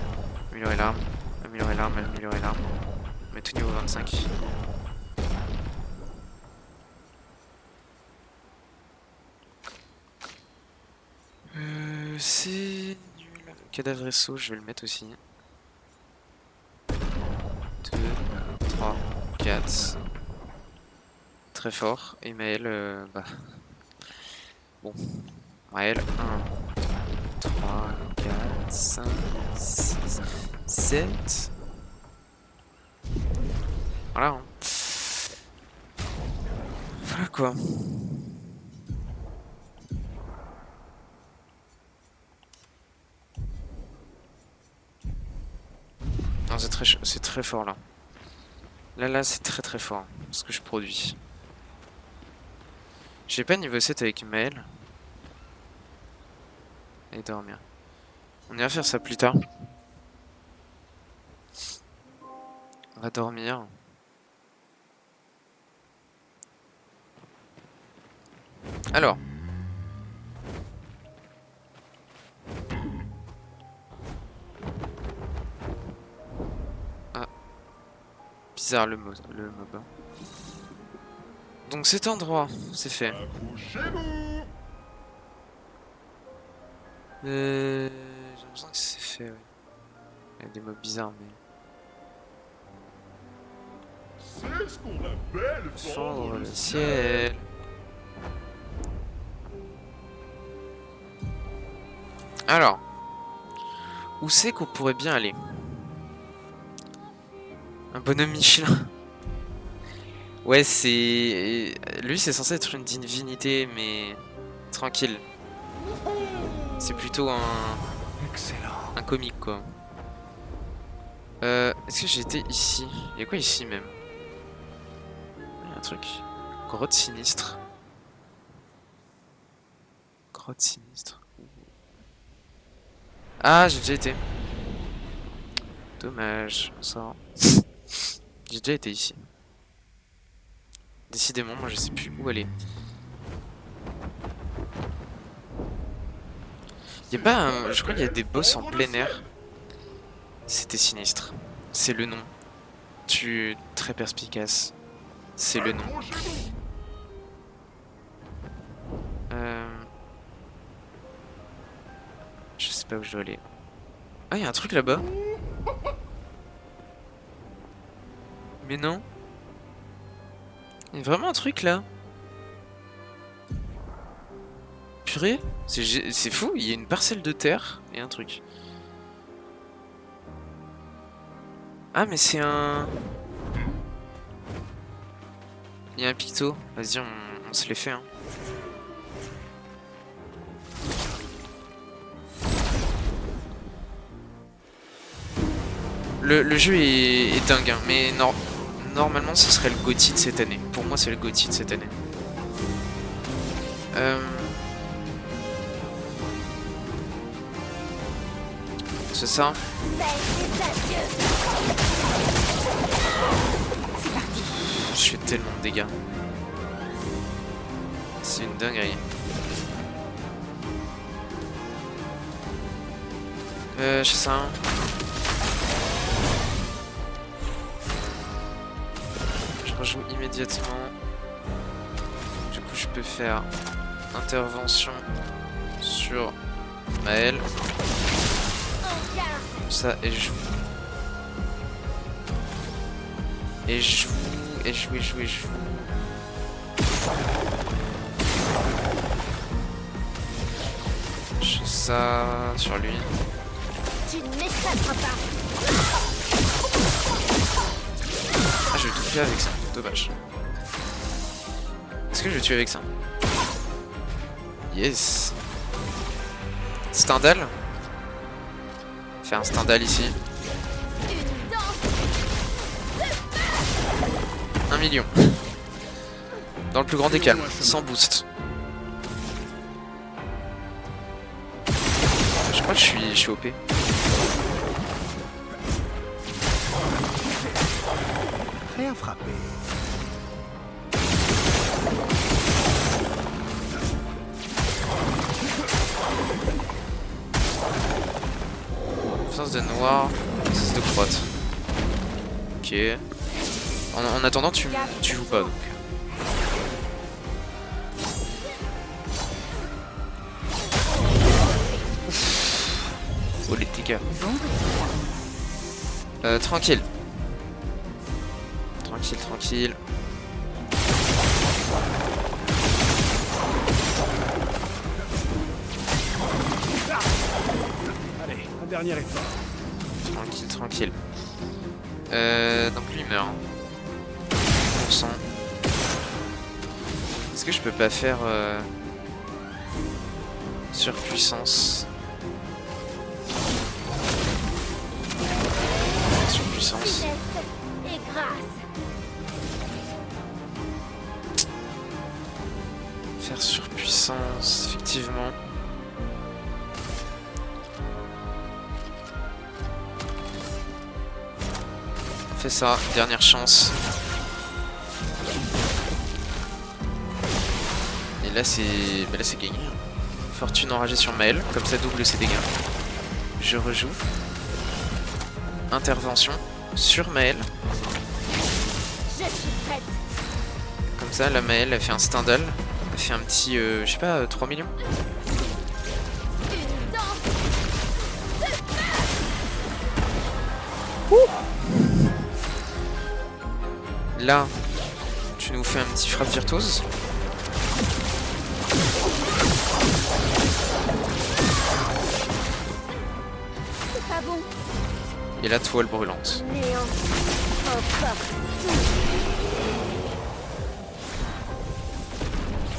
Améliorer l'arme. Améliorer l'arme. Améliorer l'arme. On met tout niveau 25. Cadavresso, je vais le mettre aussi. 2, 3, 4. Très fort. Et Maël, bah. Bon. Maël, 1, 3, 4, 5, 6, 7. Voilà. Hein. Voilà quoi. Non, c'est très fort là. Là, c'est très fort ce que je produis. J'ai pas niveau 7 avec Maël. Et dormir. On ira faire ça plus tard. On va dormir. Alors. Ah. Bizarre le mob. Donc cet endroit, c'est fait. J'ai l'impression que c'est fait, ouais. Il y a des mobs bizarres, mais... C'est ce qu'on appelle fendre le ciel. Alors, où c'est qu'on pourrait bien aller? Un bonhomme Michelin. Ouais, c'est... Lui, c'est censé être une divinité, mais... Tranquille. C'est plutôt Excellent. un comique, quoi. Est-ce que j'étais ici? Il y a quoi ici, même? Il y a un truc. Grotte sinistre. Grotte sinistre. Ah, j'ai déjà été. Dommage, ça. J'ai déjà été ici. Décidément, moi je sais plus où aller. Y a pas un... Je crois qu'il y a des boss en plein air. C'était sinistre. C'est le nom. Tu... Très perspicace. C'est le nom. Je sais pas où je dois aller. Ah, il y a un truc là-bas. Mais non. Il y a vraiment un truc là. Purée, c'est fou, il y a une parcelle de terre et un truc. Ah mais c'est un... Il y a un picto. Vas-y, on se les fait. Hein. Le jeu est dingue, hein, mais normalement ce serait le GOTY de cette année. Pour moi c'est le GOTY de cette année. C'est ça. Je fais tellement de dégâts. C'est une dinguerie. Je sais ça. Je rejoue immédiatement. Du coup, je peux faire intervention sur Maël. Comme ça, et je joue. Et je joue. Et je joue, et je joue, et je joue. Je fais ça sur lui. Tu ne m'échapperas pas. Ah, je vais tout tuer avec ça. Dommage. Est-ce que je vais tuer avec ça? Yes. Stendhal. Faire un Stendhal ici. 1 million. Dans le plus grand des calmes, sans boost. Je crois que je suis OP. Prêt à frapper. Puissance de noir, puissance de crotte. Ok. En attendant, tu joues pas donc. Politica. Bon petit Tranquille. Tranquille, tranquille. Allez, un dernier effort. Tranquille, tranquille. Donc lui il meurt. 100%. Est-ce que je peux pas faire surpuissance? Surpuissance. Finesse et grâce. Faire surpuissance, effectivement. On fait ça, dernière chance. Et là c'est gagné. Fortune enragée sur Maël, comme ça double ses dégâts. Je rejoue. Intervention sur Maël. Je suis prête. Comme ça, la Maël, elle fait un stindal. Elle fait un petit, je sais pas, 3 millions. Une danse. Là, tu nous fais un petit frappe virtuose. C'est pas bon. Et la toile brûlante. Néant. Encore.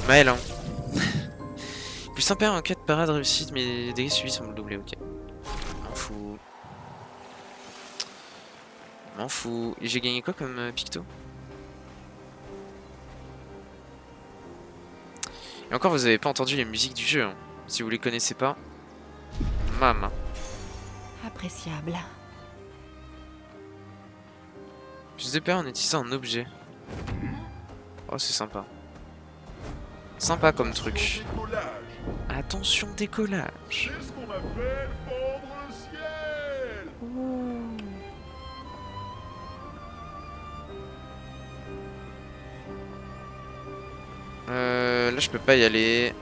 Maël, hein. Plus sympa en cas de parade réussite, mais les dégâts subis sont doublés, ok. M'en fous. M'en fous. Et j'ai gagné quoi comme picto? Et encore, vous avez pas entendu les musiques du jeu, hein. Si vous les connaissez pas. Mam. appréciable. Plus de paix en utilisant un objet. Oh, c'est sympa. Sympa comme truc. Décollage. Attention décollage. C'est ce qu'on appelle fendre le ciel. Là, je peux pas y aller.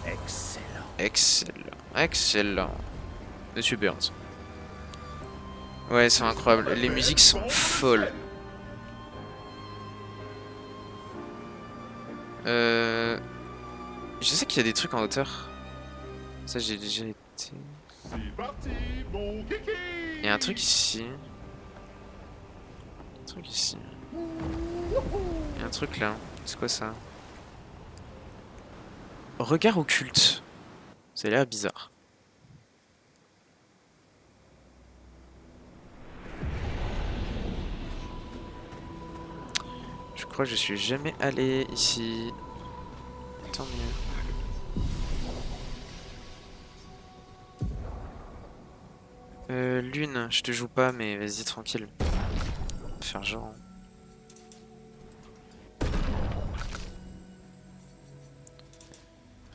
Excellent. Excellent. Excellent. Monsieur Burns. Ouais, c'est incroyable. Les musiques sont folles. Je sais qu'il y a des trucs en hauteur. Ça, j'ai déjà été. C'est parti, mon kiki. Il y a un truc ici. Un truc ici. Il y a un truc là. C'est quoi ça? Regard occulte. Ça a l'air bizarre. Je crois que je suis jamais allé ici. Tant mieux. Lune, je te joue pas, mais vas-y tranquille. Faire genre.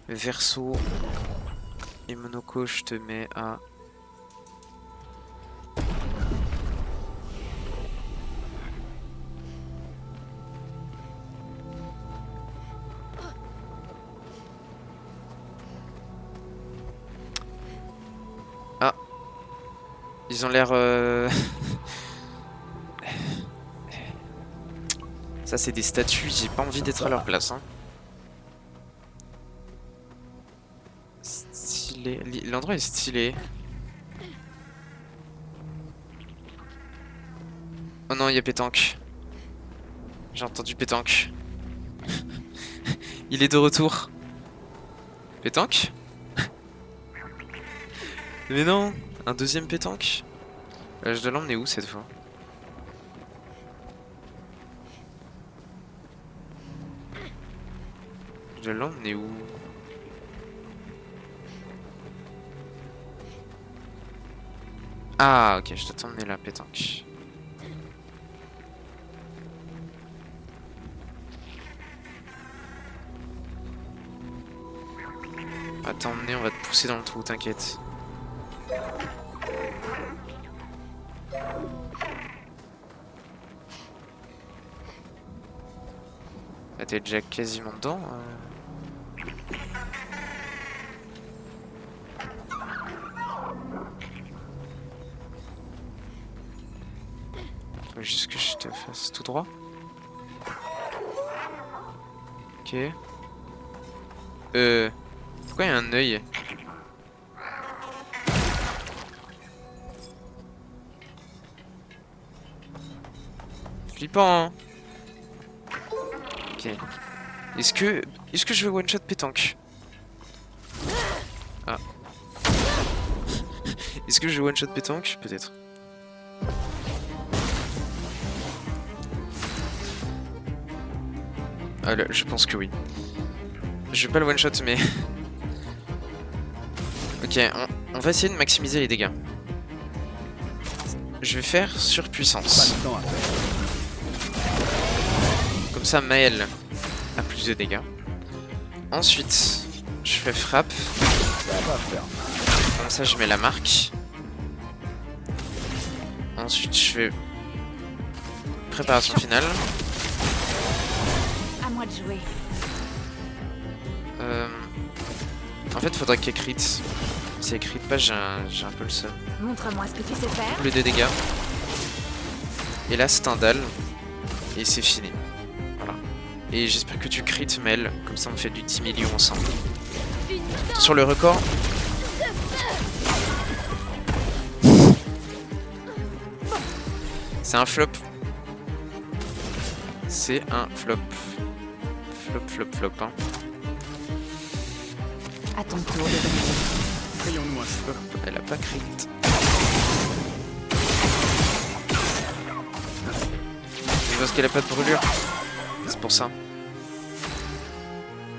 Verso et Monaco, je te mets à. Ah, ils ont l'air. Ça, c'est des statues, j'ai pas envie d'être à leur place. Hein. Stylé. L'endroit est stylé. Oh non, il y a pétanque. J'ai entendu pétanque. Il est de retour. Pétanque? Mais non, un deuxième pétanque. Je dois l'emmener où cette fois? Je dois l'emmener où? Ah ok, je dois t'emmener là, pétanque. On va t'emmener, on va te pousser dans le trou, t'inquiète. Ah, t'es déjà quasiment dedans. Faut juste que je te fasse tout droit. Ok. Pourquoi il y a un œil? Flippant, hein. Ok. Est-ce que je vais one shot pétanque? Ah. Est-ce que je vais one shot pétanque? Peut-être. Ah là, je pense que oui. Je vais pas le one shot mais... Ok, on va essayer de maximiser les dégâts. Je vais faire surpuissance. Comme ça Maël a plus de dégâts. Ensuite, je fais frappe. Comme ça je mets la marque. Ensuite je fais préparation finale. À moi de jouer. En fait faudrait qu'elle crit. Si elle crit pas j'ai un peu le seum. Montre-moi ce que tu sais faire. Tous les 2 dégâts. Et là c'est un dalle. Et c'est fini. Voilà. Et j'espère que tu crit Mel. Comme ça on fait du 10 millions ensemble. Sur le record. C'est un flop. C'est un flop. Flop, hein. À ton tour de briller. Flop, elle a pas crit. C'est parce qu'elle a pas de brûlure. C'est pour ça.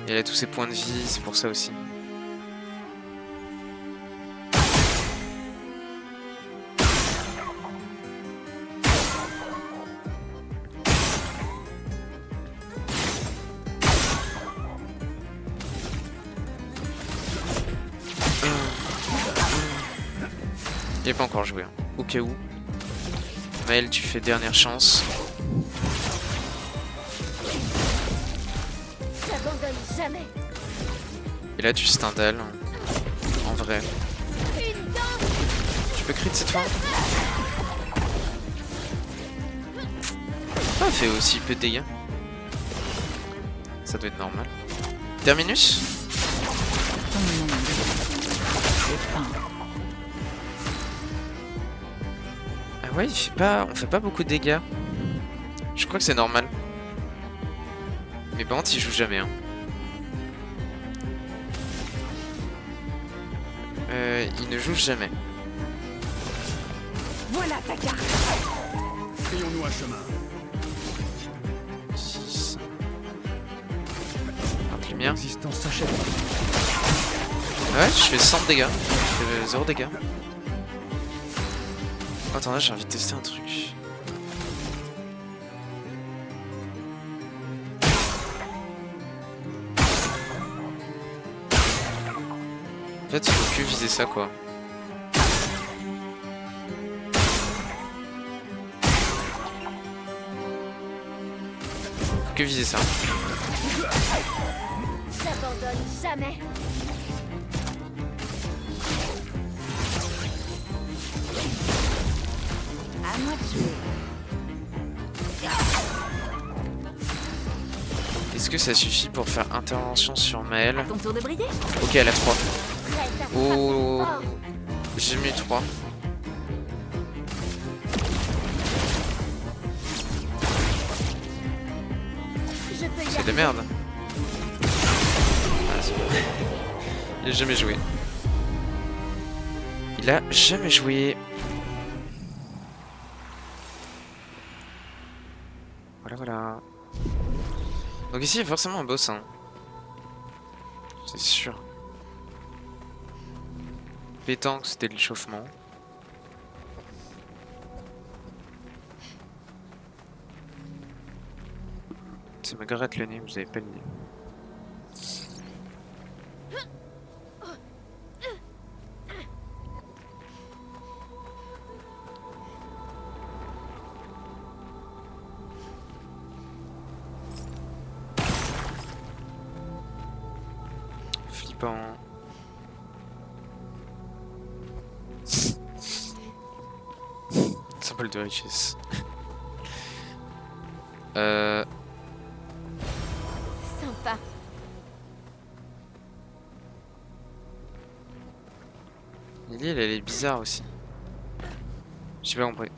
Et elle a tous ses points de vie, c'est pour ça aussi. Il n'est pas encore joué, hein. Au cas où. Maël, tu fais dernière chance. J'abandonne jamais. Et là, tu stindales. En vrai. Une danse. Tu peux crit cette fois? Pourquoi elle fait aussi peu de dégâts? Ça doit être normal. Terminus? Ton monde. C'est fin. Ah ouais, on fait pas beaucoup de dégâts. Je crois que c'est normal. Mais par contre, il joue jamais. Hein. Il ne joue jamais. Voilà ta carte. Frayons-nous un chemin. 6. Hop, lumière. L'existence s'achève. Ouais, je fais 100 de dégâts. Je fais 0 dégâts. Attends, là j'ai envie de tester un truc. En fait, il faut que viser ça quoi. Faut que viser ça. J'abandonne jamais. À moi de jouer. Est-ce que ça suffit pour faire intervention sur Maël? À ton tour de briller. Ok, elle a 3. Prête à Oh, frapper fort. j'ai mis 3. Je peux y C'est de la arriver. merde. Ah, c'est bon. Il a jamais joué. Il a jamais joué. Voilà, voilà. Donc ici, il y a forcément un boss, hein. C'est sûr. Pétanque, c'était l'échauffement. Ça me gratte le nez, vous avez pas le nez. Flippant. Symbole de richesse. Sympa. Lily, elle est bizarre aussi. J'ai pas compris.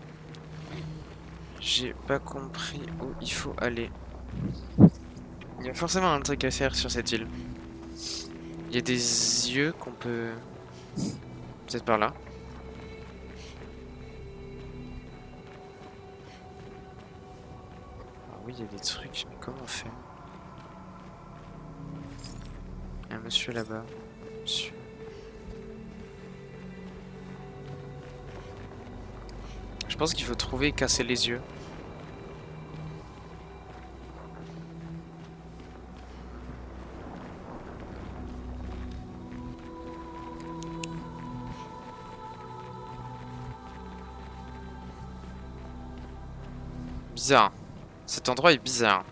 J'ai pas compris où il faut aller. Il y a forcément un truc à faire sur cette île. Il y a des yeux qu'on peut... Peut-être par là. Ah oui, il y a des trucs, mais comment on fait? Il y a un monsieur là-bas. Monsieur. Je pense qu'il faut trouver et casser les yeux. Bizarre. Cet endroit est bizarre.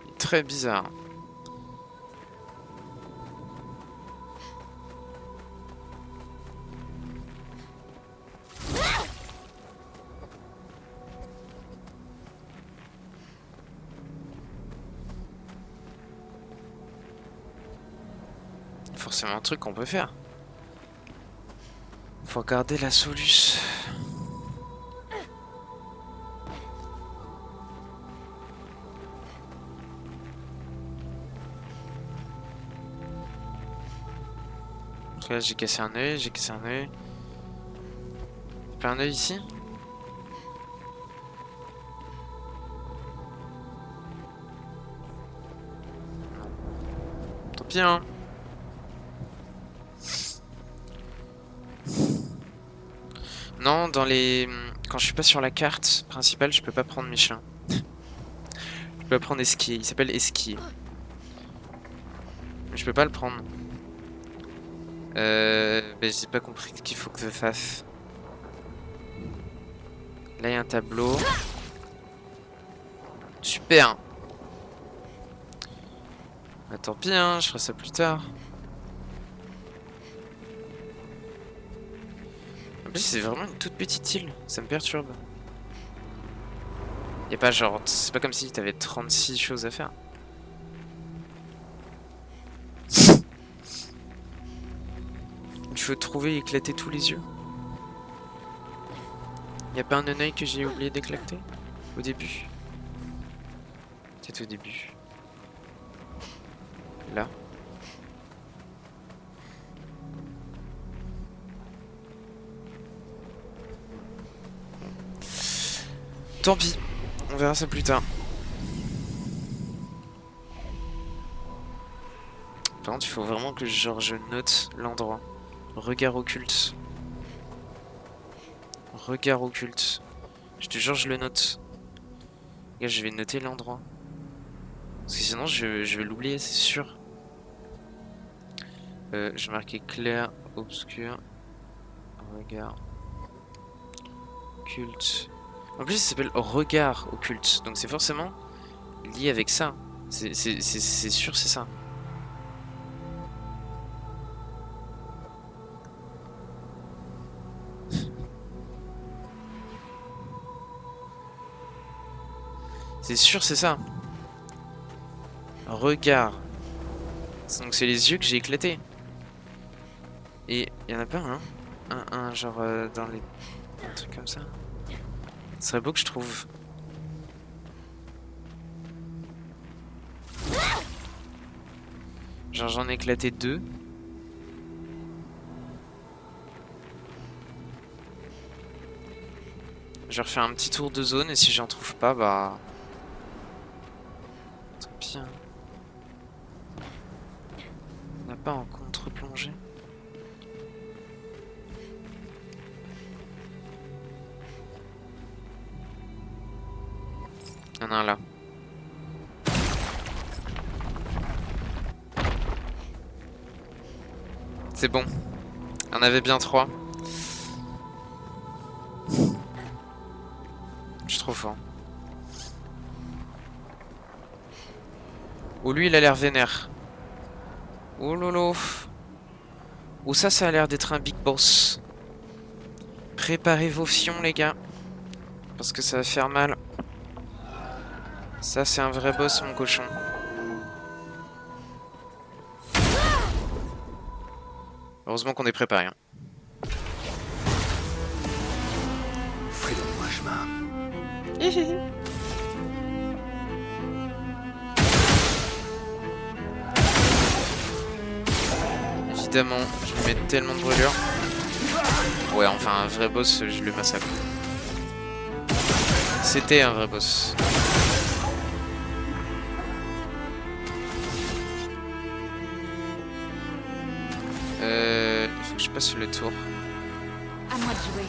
Il est très bizarre. Forcément un truc qu'on peut faire. Faut regarder la soluce. Donc là j'ai cassé un œil, j'ai cassé un œil. Y'a pas un œil ici? Non. Tant pis hein. Non, dans les... Quand je suis pas sur la carte principale, je peux pas prendre Michelin. Je peux pas prendre Esquier, il s'appelle Esquier. Mais je peux pas le prendre. Ben j'ai pas compris ce qu'il faut que je fasse. Là il y a un tableau. Super. Bah tant pis hein, je ferai ça plus tard. En plus c'est vraiment une toute petite île, ça me perturbe. Y'a pas genre, c'est pas comme si t'avais 36 choses à faire. Il faut trouver et éclater tous les yeux. Y'a pas un œil que j'ai oublié d'éclater au début? Peut-être au début. Là. Tant pis, on verra ça plus tard. Par contre, il faut vraiment que genre, je note l'endroit. Regard occulte. Regard occulte. Je te jure, je le note. Là, je vais noter l'endroit. Parce que sinon, je vais l'oublier, c'est sûr. Je vais marquer clair, obscur. Regard occulte. En plus, ça s'appelle regard occulte. Donc, c'est forcément lié avec ça. C'est sûr, c'est ça. C'est sûr, c'est ça. Regard. Donc c'est les yeux que j'ai éclatés. Et il y en a pas un. Un genre dans les... Un truc comme ça. Ce serait beau que je trouve. Genre j'en ai éclaté 2. Je vais refaire un petit tour de zone et si j'en trouve pas, bah... Tant pis. Hein. On n'a pas en contre-plongée. Il y en a un là. C'est bon. Il y en avait bien 3. Je suis trop fort. Oh, lui, il a l'air vénère. Oh lolo. Oh, ça a l'air d'être un big boss. Préparez vos fions, les gars. Parce que ça va faire mal. Ça, c'est un vrai boss, mon cochon. Heureusement qu'on est préparé. Hein. Fais-le-moi chemin. Évidemment, je lui mets tellement de brûlure. Ouais, enfin, un vrai boss, je le massacre. C'était un vrai boss. Il faut que je passe le tour. À moi de jouer.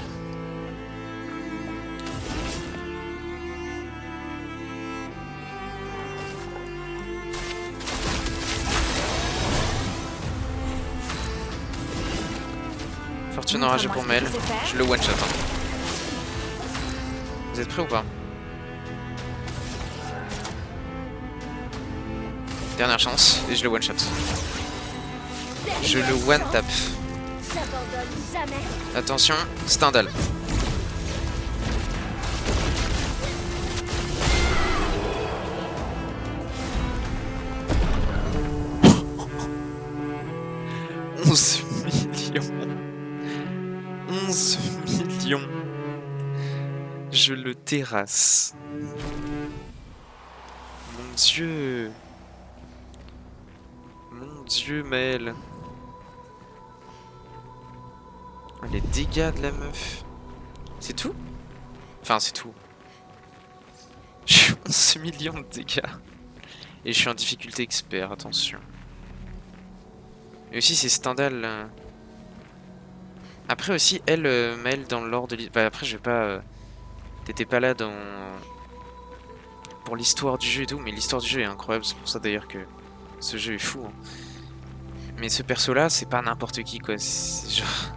Fortune enragée pour Mel. Je le one shot. Hein. Vous êtes prêts ou pas? Dernière chance et je le one shot. Je le one tap. J'abandonne jamais. Attention, Stendhal. $11 millions. 11 millions. Je le terrasse. Mon Dieu. Mon Dieu, Maël. Les dégâts de la meuf. C'est tout? Enfin, c'est tout. Je suis 11 millions de dégâts. Et je suis en difficulté expert, attention. Et aussi, c'est Stendhal. Après aussi, elle, Maël, dans l'ordre de l'histoire... Bah, après, je vais pas... T'étais pas là dans... Pour l'histoire du jeu et tout, mais l'histoire du jeu est incroyable. C'est pour ça d'ailleurs que ce jeu est fou. Hein. Mais ce perso-là, c'est pas n'importe qui, quoi. Genre...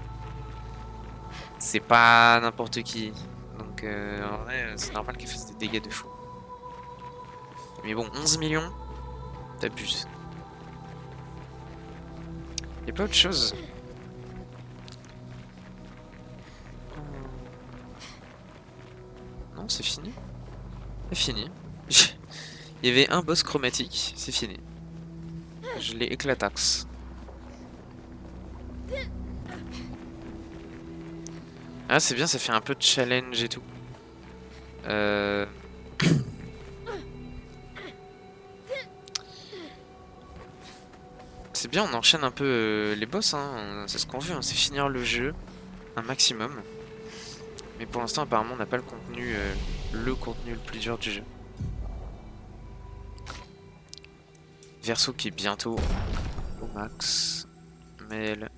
C'est pas n'importe qui. Donc, en vrai, c'est normal qu'il fasse des dégâts de fou. Mais bon, 11 millions, t'abuses. Y'a pas autre chose? Non, c'est fini. C'est fini. Il y avait un boss chromatique, c'est fini. Je l'ai éclataxe. Ah, c'est bien, ça fait un peu de challenge et tout. C'est bien, on enchaîne un peu les boss, hein. C'est ce qu'on veut, hein. C'est finir le jeu un maximum. Mais pour l'instant, apparemment, on n'a pas le contenu le plus dur du jeu. Verso qui est bientôt au max. Mail.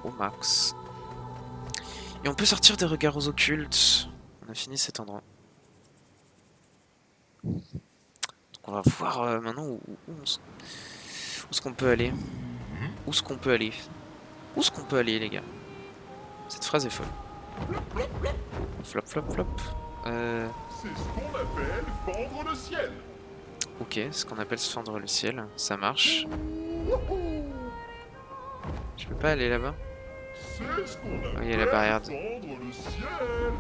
Au max. Et on peut sortir des regards aux occultes. On a fini cet endroit. Donc on va voir maintenant où est-ce qu'on peut aller. Où est-ce qu'on peut aller. Où est-ce qu'on peut aller, les gars. Cette phrase est folle. Flop, flop, flop. C'est ce qu'on appelle fendre le ciel. Ok, ce qu'on appelle se fendre le ciel. Ça marche. Je peux pas aller là-bas. C'est ce qu'on appelle il y a la barrière de... fendre le ciel.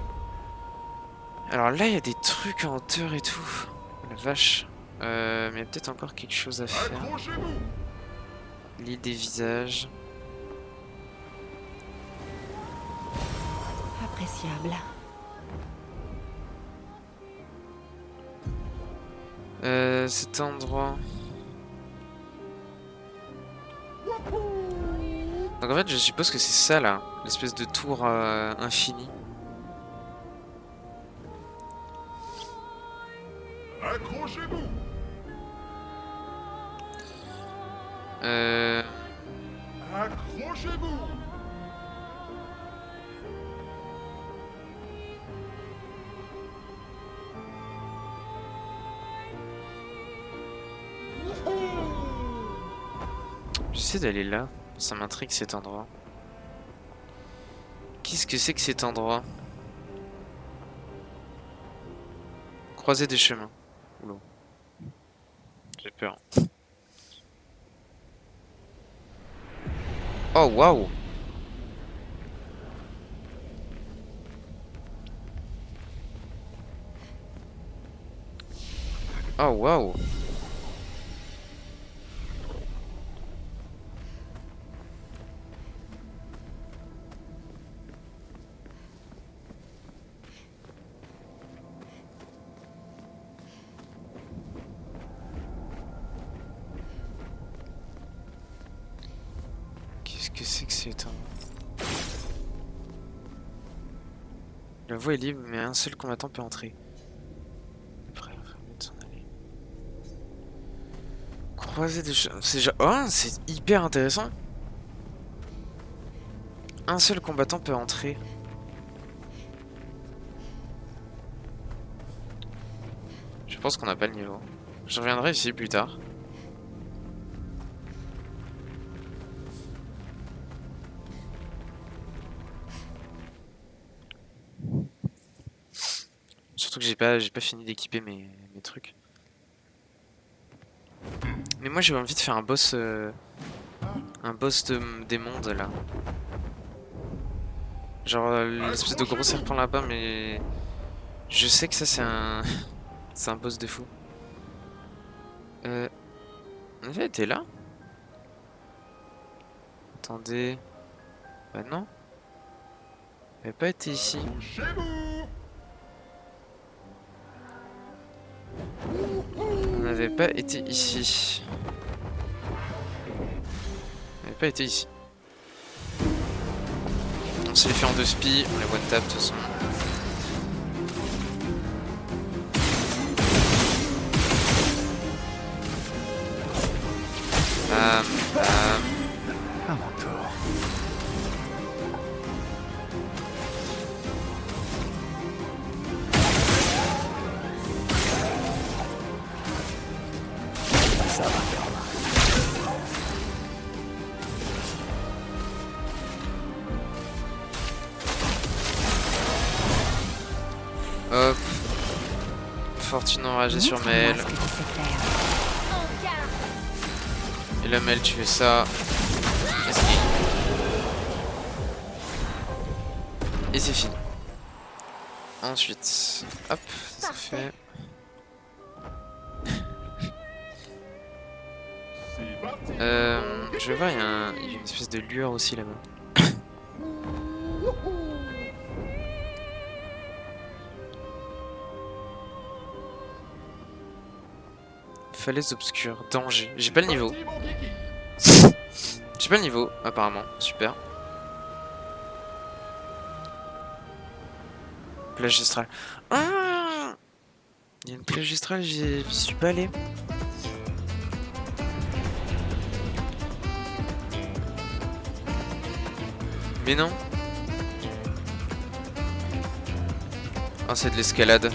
Alors là, il y a des trucs en hauteur et tout. La vache. Mais il y a peut-être encore quelque chose à faire. Accrochez-vous. L'île des visages. Appréciable. Cet endroit. Donc en fait, je suppose que c'est ça là, l'espèce de tour infinie. Accrochez-vous. Accrochez-vous. J'essaie d'aller là, ça m'intrigue cet endroit. Qu'est-ce que c'est que cet endroit? Croiser des chemins. Oula. J'ai peur. Oh waouh! Oh waouh! Qu'est-ce que c'est que c'est un... La voie est libre, mais un seul combattant peut entrer. Après, il faut s'en aller. Croiser des chemins. C'est déjà... Oh, c'est hyper intéressant. Un seul combattant peut entrer. Je pense qu'on n'a pas le niveau. Je reviendrai ici plus tard. Surtout que j'ai pas fini d'équiper mes trucs. Mais moi j'ai envie de faire un boss des mondes là. Genre l'espèce de gros serpent là-bas, mais je sais que ça c'est un c'est un boss de fou. On avait été là? Attendez. Bah non. On avait pas été ici. Couchez-vous. On n'avait pas été ici. On n'avait pas été ici. On se les fait en 2 spi, on les one tap de toute façon. Bam, bam. À mon tour. Ça va faire mal. Hop. Fortune enragée sur Mel. Montre-moi ce que tu sais faire. En garde. Et là, Mel, tu fais ça. Escape. Et c'est fini. Ensuite, hop, ça c'est fait. C'est parti. Je vais voir, il y a une espèce de lueur aussi là-bas. Falaise obscure, danger. J'ai pas le niveau. Parti, mon kiki. J'ai pas le niveau, apparemment. Super. Plage astrale. Ah, il y a une plage astrale, j'y suis pas allé. Mais non. Ah, c'est de l'escalade.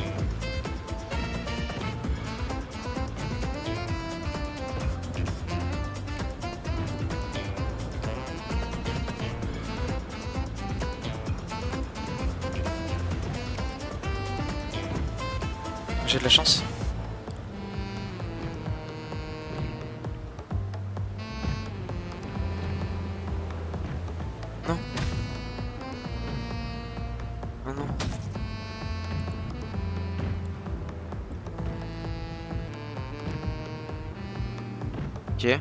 J'ai de la chance. Non. Non, non. Ok.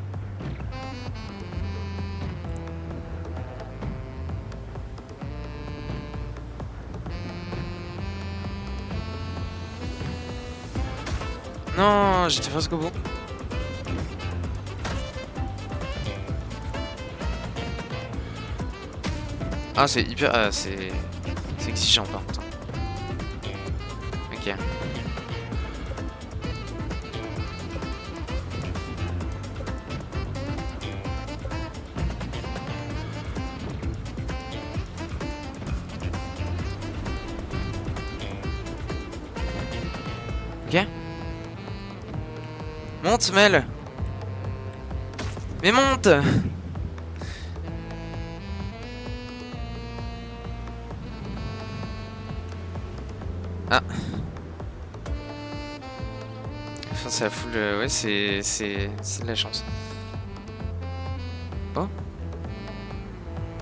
Non, j'étais presque au bout. Ah, c'est hyper... Ah, c'est exigeant par contre. Ok. Ok. Monte, Mel. Mais monte. Ah. Enfin, ça fout le... Ouais, c'est de la chance. Oh.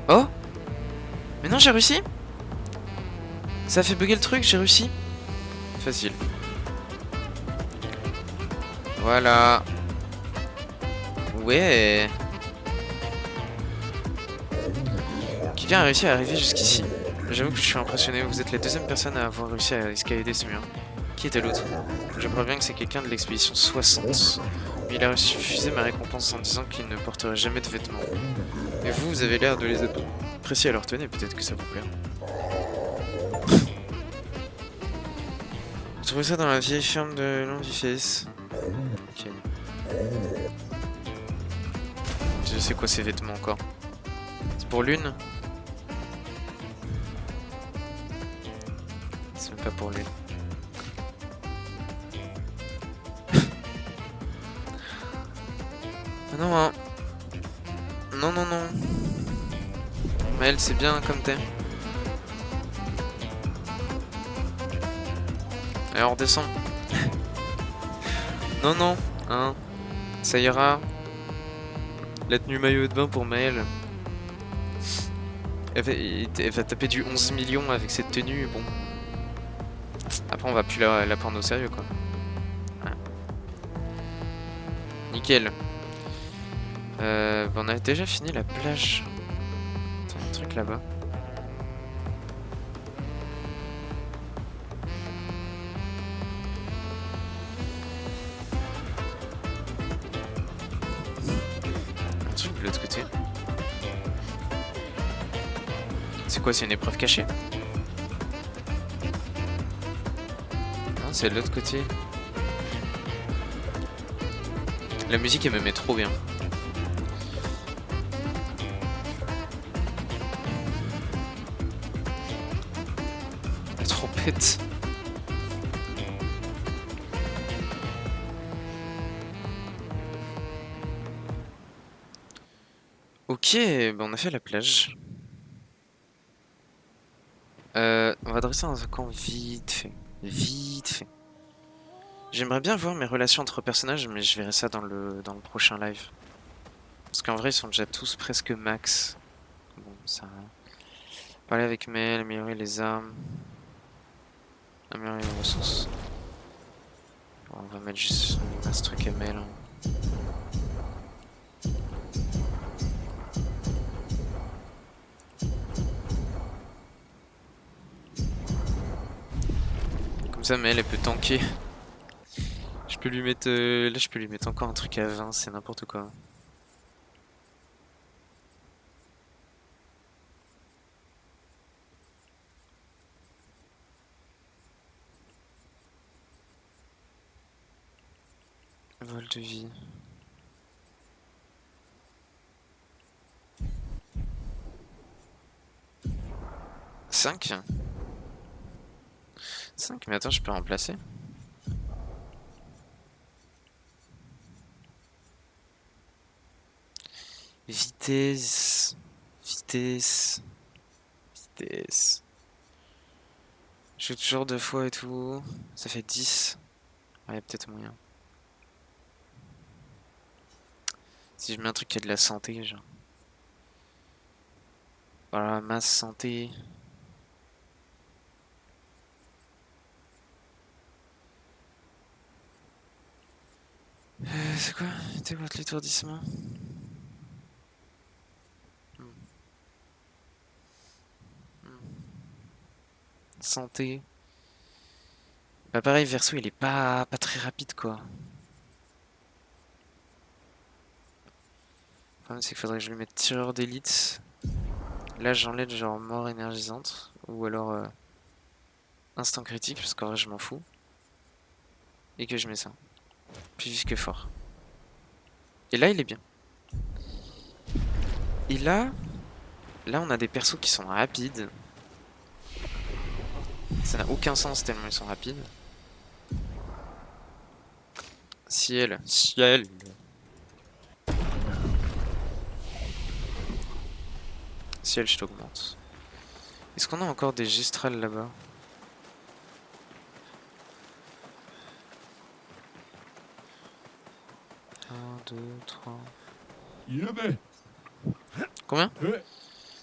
Oh. Mais non, j'ai réussi. Ça a fait bugger le truc, j'ai réussi. Facile. Voilà. Ouais. Quelqu'un a réussi à arriver jusqu'ici. J'avoue que je suis impressionné. Vous êtes la deuxième personne à avoir réussi à escalader ce mur. Qui était l'autre? Je préviens que c'est quelqu'un de l'expédition 60. Mais il a refusé ma récompense en disant qu'il ne porterait jamais de vêtements. Et vous, vous avez l'air de les apprécier, alors tenez, peut-être que ça vous plaît. Vous trouvez ça dans la vieille ferme de Longifface. Ok. Je sais quoi ces vêtements encore. C'est pour l'une? C'est même pas pour l'une. Ah non, hein. Non, non, non. Maël, c'est bien comme t'es. Allez, on redescend. Non, non, hein. Ça ira. La tenue maillot de bain pour Maël. Elle va taper du 11 millions avec cette tenue, bon. Après, on va plus la prendre au sérieux, quoi. Voilà. Nickel. On a déjà fini la plage. Attends, un truc là-bas. Un truc de l'autre côté. C'est quoi, c'est une épreuve cachée? Non, c'est de l'autre côté. La musique, elle me met trop bien. La trompette. Ok, ben on a fait la plage. On va dresser un camp vite fait. Vite fait. J'aimerais bien voir mes relations entre personnages, mais je verrai ça dans le prochain live. Parce qu'en vrai, ils sont déjà tous presque max. Bon, ça... Parler avec Mel, améliorer les armes. Améliorer les ressources. Bon, on va mettre juste ce truc à Mel. Comme ça, Mel, elle peut tanker. Je peux lui mettre... là, je peux lui mettre encore un truc à 20, c'est n'importe quoi. Vol de vie. 5 5, mais attends, je peux remplacer. Vitesse. Vitesse. Vitesse. Je joue toujours 2 fois et tout. Ça fait 10. Ouais, peut-être moyen. Si je mets un truc qui a de la santé, genre. Voilà, masse santé. C'est quoi? T'es votre l'étourdissement? Santé. Bah pareil, Verso il est pas très rapide quoi. Le problème c'est qu'il faudrait que je lui mette tireur d'élite. Là j'enlève genre mort énergisante. Ou alors instant critique parce qu'en vrai je m'en fous. Et que je mets ça. Plus vif que fort. Et là il est bien. Et là on a des persos qui sont rapides. Ça n'a aucun sens tellement ils sont rapides. Ciel. Ciel. Ciel, je t'augmente. Est-ce qu'on a encore des gestrales là-bas? 2, 3... Yébe. Combien? Ouais.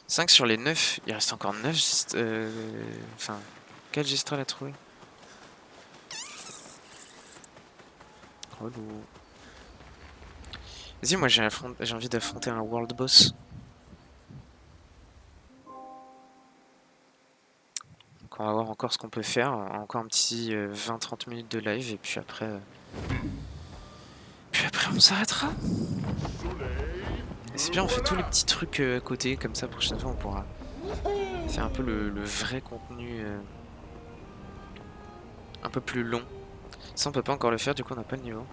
5 sur les 9. Il reste encore 9 enfin, 4 Gistrales à trouver. Relou. Vas-y, moi j'ai envie d'affronter un world boss. Donc on va voir encore ce qu'on peut faire. Encore un petit 20-30 minutes de live et puis après... on s'arrêtera. Et c'est bien, on fait tous les petits trucs à côté, comme ça, prochaine fois on pourra faire un peu le vrai contenu un peu plus long. Ça on peut pas encore le faire, du coup on n'a pas le niveau.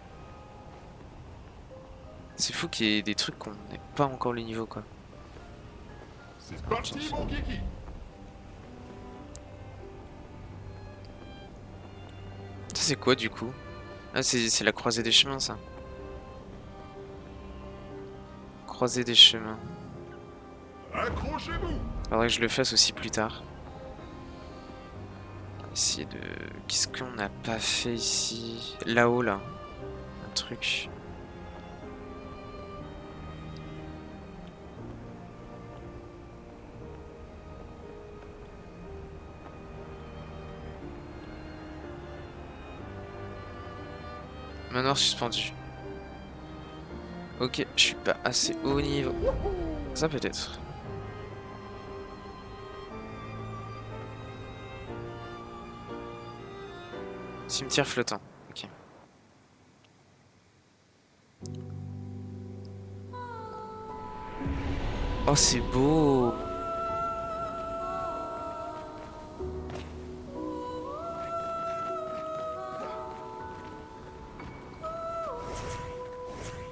C'est fou qu'il y ait des trucs qu'on n'ait pas encore le niveau quoi. C'est parti, mon kiki. Ça c'est quoi du coup? Ah c'est la croisée des chemins ça. Croisée des chemins. Accrochez-vous. Faudrait que je le fasse aussi plus tard. Essayer de... Qu'est-ce qu'on n'a pas fait ici? Là-haut là. Un truc. Manoir suspendu. Ok, je suis pas assez haut niveau. Ça peut-être. Cimetière flottant. Ok. Oh, c'est beau.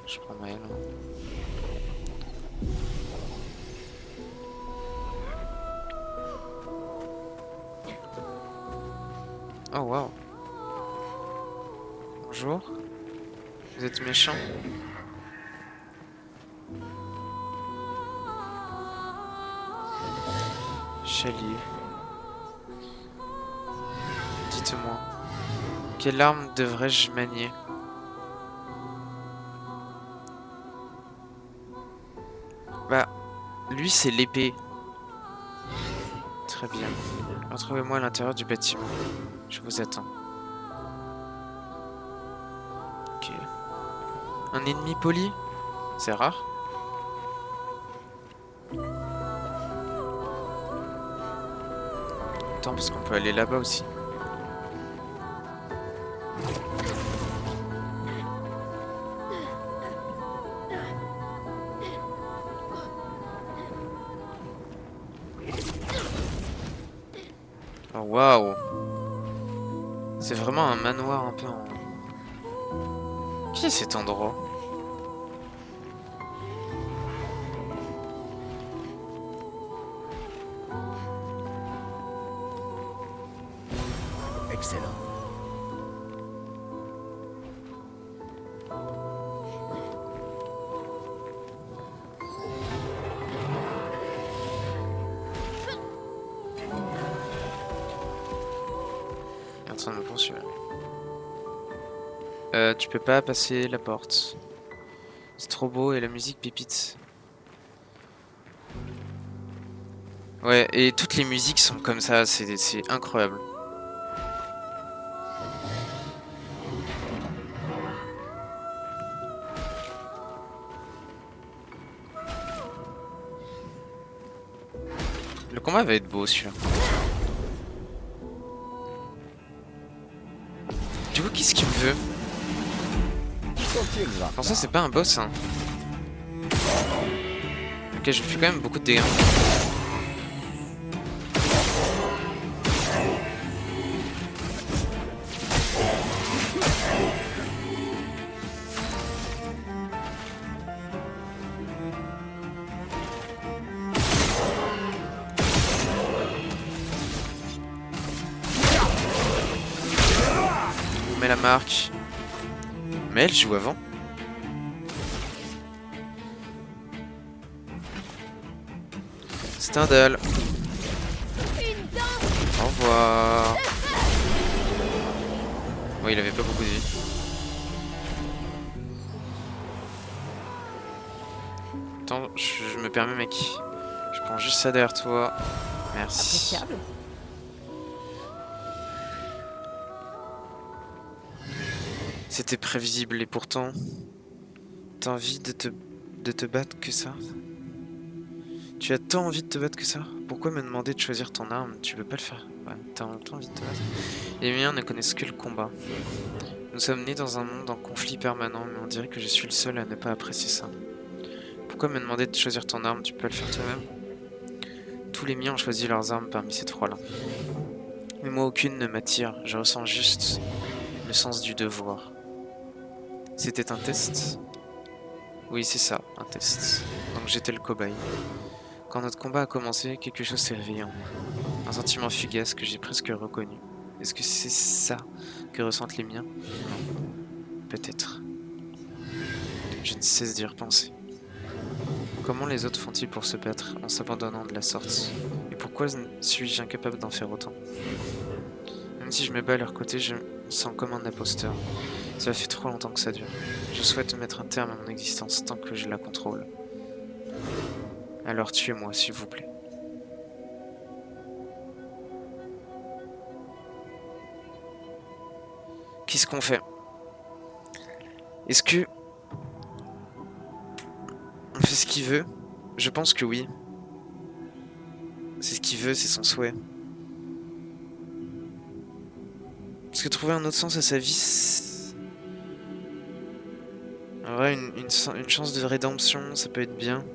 Je prends Maël. Oh waouh. Bonjour. Vous êtes méchant. Chalier. Dites-moi. Quelle arme devrais-je manier? Bah, lui c'est l'épée. Très bien. Retrouvez-moi à l'intérieur du bâtiment. Je vous attends. Ok. Un ennemi poli? C'est rare. Attends, parce qu'on peut aller là-bas aussi. Oh waouh! C'est vraiment un manoir un peu en... Qui est cet endroit? Excellent. Il est en train de me poursuivre. Tu peux pas passer la porte. C'est trop beau et la musique pépite. Ouais, et toutes les musiques sont comme ça, c'est incroyable. Le combat va être beau celui-là. Du coup, qu'est-ce qu'il me veut? Alors ça, c'est pas un boss, hein. Ok, je fais quand même beaucoup de dégâts. On met la marque. Mais elle joue avant. Stendhal. Au revoir. Ouais, il avait pas beaucoup de vie. Attends, je me permets, mec. Je prends juste ça derrière toi. Merci. Appréciable. C'était prévisible et pourtant, t'as envie de te battre que ça? Tu as tant envie de te battre que ça? Pourquoi me demander de choisir ton arme? Tu peux pas le faire. Ouais, t'as tant envie de te battre. Les miens ne connaissent que le combat. Nous sommes nés dans un monde en conflit permanent, mais on dirait que je suis le seul à ne pas apprécier ça. Pourquoi me demander de choisir ton arme? Tu peux le faire toi-même? Tous les miens ont choisi leurs armes parmi ces trois-là. Mais moi, aucune ne m'attire. Je ressens juste le sens du devoir. C'était un test? Oui, c'est ça, un test. Donc j'étais le cobaye. Quand notre combat a commencé, quelque chose s'est réveillé en moi. Un sentiment fugace que j'ai presque reconnu. Est-ce que c'est ça que ressentent les miens? Non. Peut-être. Je ne cesse d'y repenser. Comment les autres font-ils pour se battre en s'abandonnant de la sorte? Et pourquoi suis-je incapable d'en faire autant? Même si je me bats à leur côté, je me sens comme un imposteur. Cela fait trop longtemps que ça dure. Je souhaite mettre un terme à mon existence tant que je la contrôle. Alors tuez-moi, s'il vous plaît. Qu'est-ce qu'on fait? Est-ce que... on fait ce qu'il veut? Je pense que oui. C'est ce qu'il veut, c'est son souhait. Parce que trouver un autre sens à sa vie... En vrai, une chance de rédemption, ça peut être bien.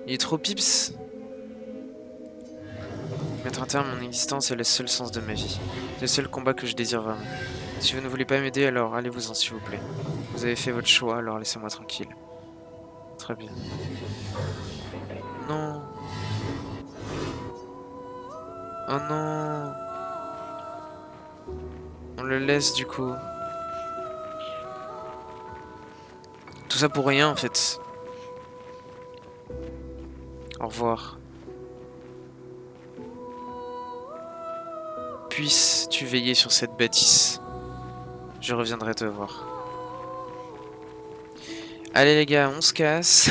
Il est trop pips. Mettre un terme à mon existence est le seul sens de ma vie. C'est le seul combat que je désire vraiment. Si vous ne voulez pas m'aider, alors allez-vous-en s'il vous plaît. Vous avez fait votre choix, alors laissez-moi tranquille. Très bien. Non. Oh non. On le laisse du coup. Tout ça pour rien en fait. Au revoir. Puisses-tu veiller sur cette bâtisse. Je reviendrai te voir. Allez les gars, on se casse.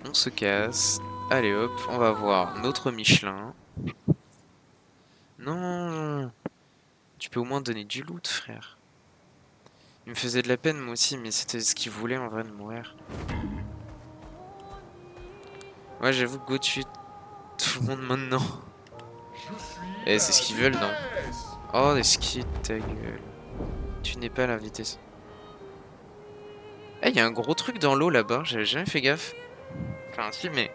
On se casse. Allez hop, on va voir notre Michelin. Non. Tu peux au moins donner du loot, frère. Il me faisait de la peine moi aussi, mais c'était ce qu'il voulait en vrai de mourir. Ouais, j'avoue que go tue tout le monde maintenant. Et c'est ce qu'ils veulent, non? Oh, des skis, ta gueule. Tu n'es pas à la vitesse. Eh, il y a un gros truc dans l'eau là-bas, j'avais jamais fait gaffe. Enfin, si, mais...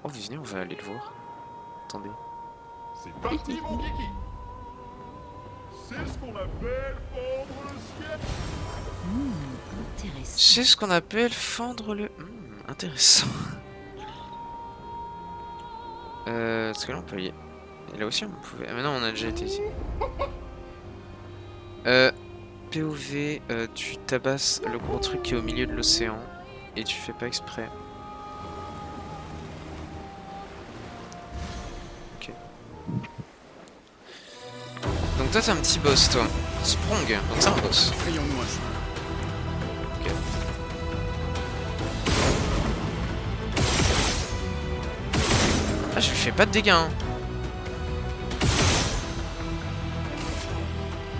Oh, venez, on va aller le voir. Attendez. C'est parti, mon Kiki. C'est ce qu'on appelle fendre le ciel. Intéressant. C'est ce qu'on appelle fendre le... intéressant. Est-ce que là on peut y... Et là aussi on pouvait... Ah mais non, on a déjà été ici. POV, tu tabasses le gros truc qui est au milieu de l'océan. Et tu fais pas exprès. Ok. Donc toi t'es un petit boss toi. Sprong, donc c'est un boss. Frayons-nous un chemin. Ok. Ah, je lui fais pas de dégâts hein.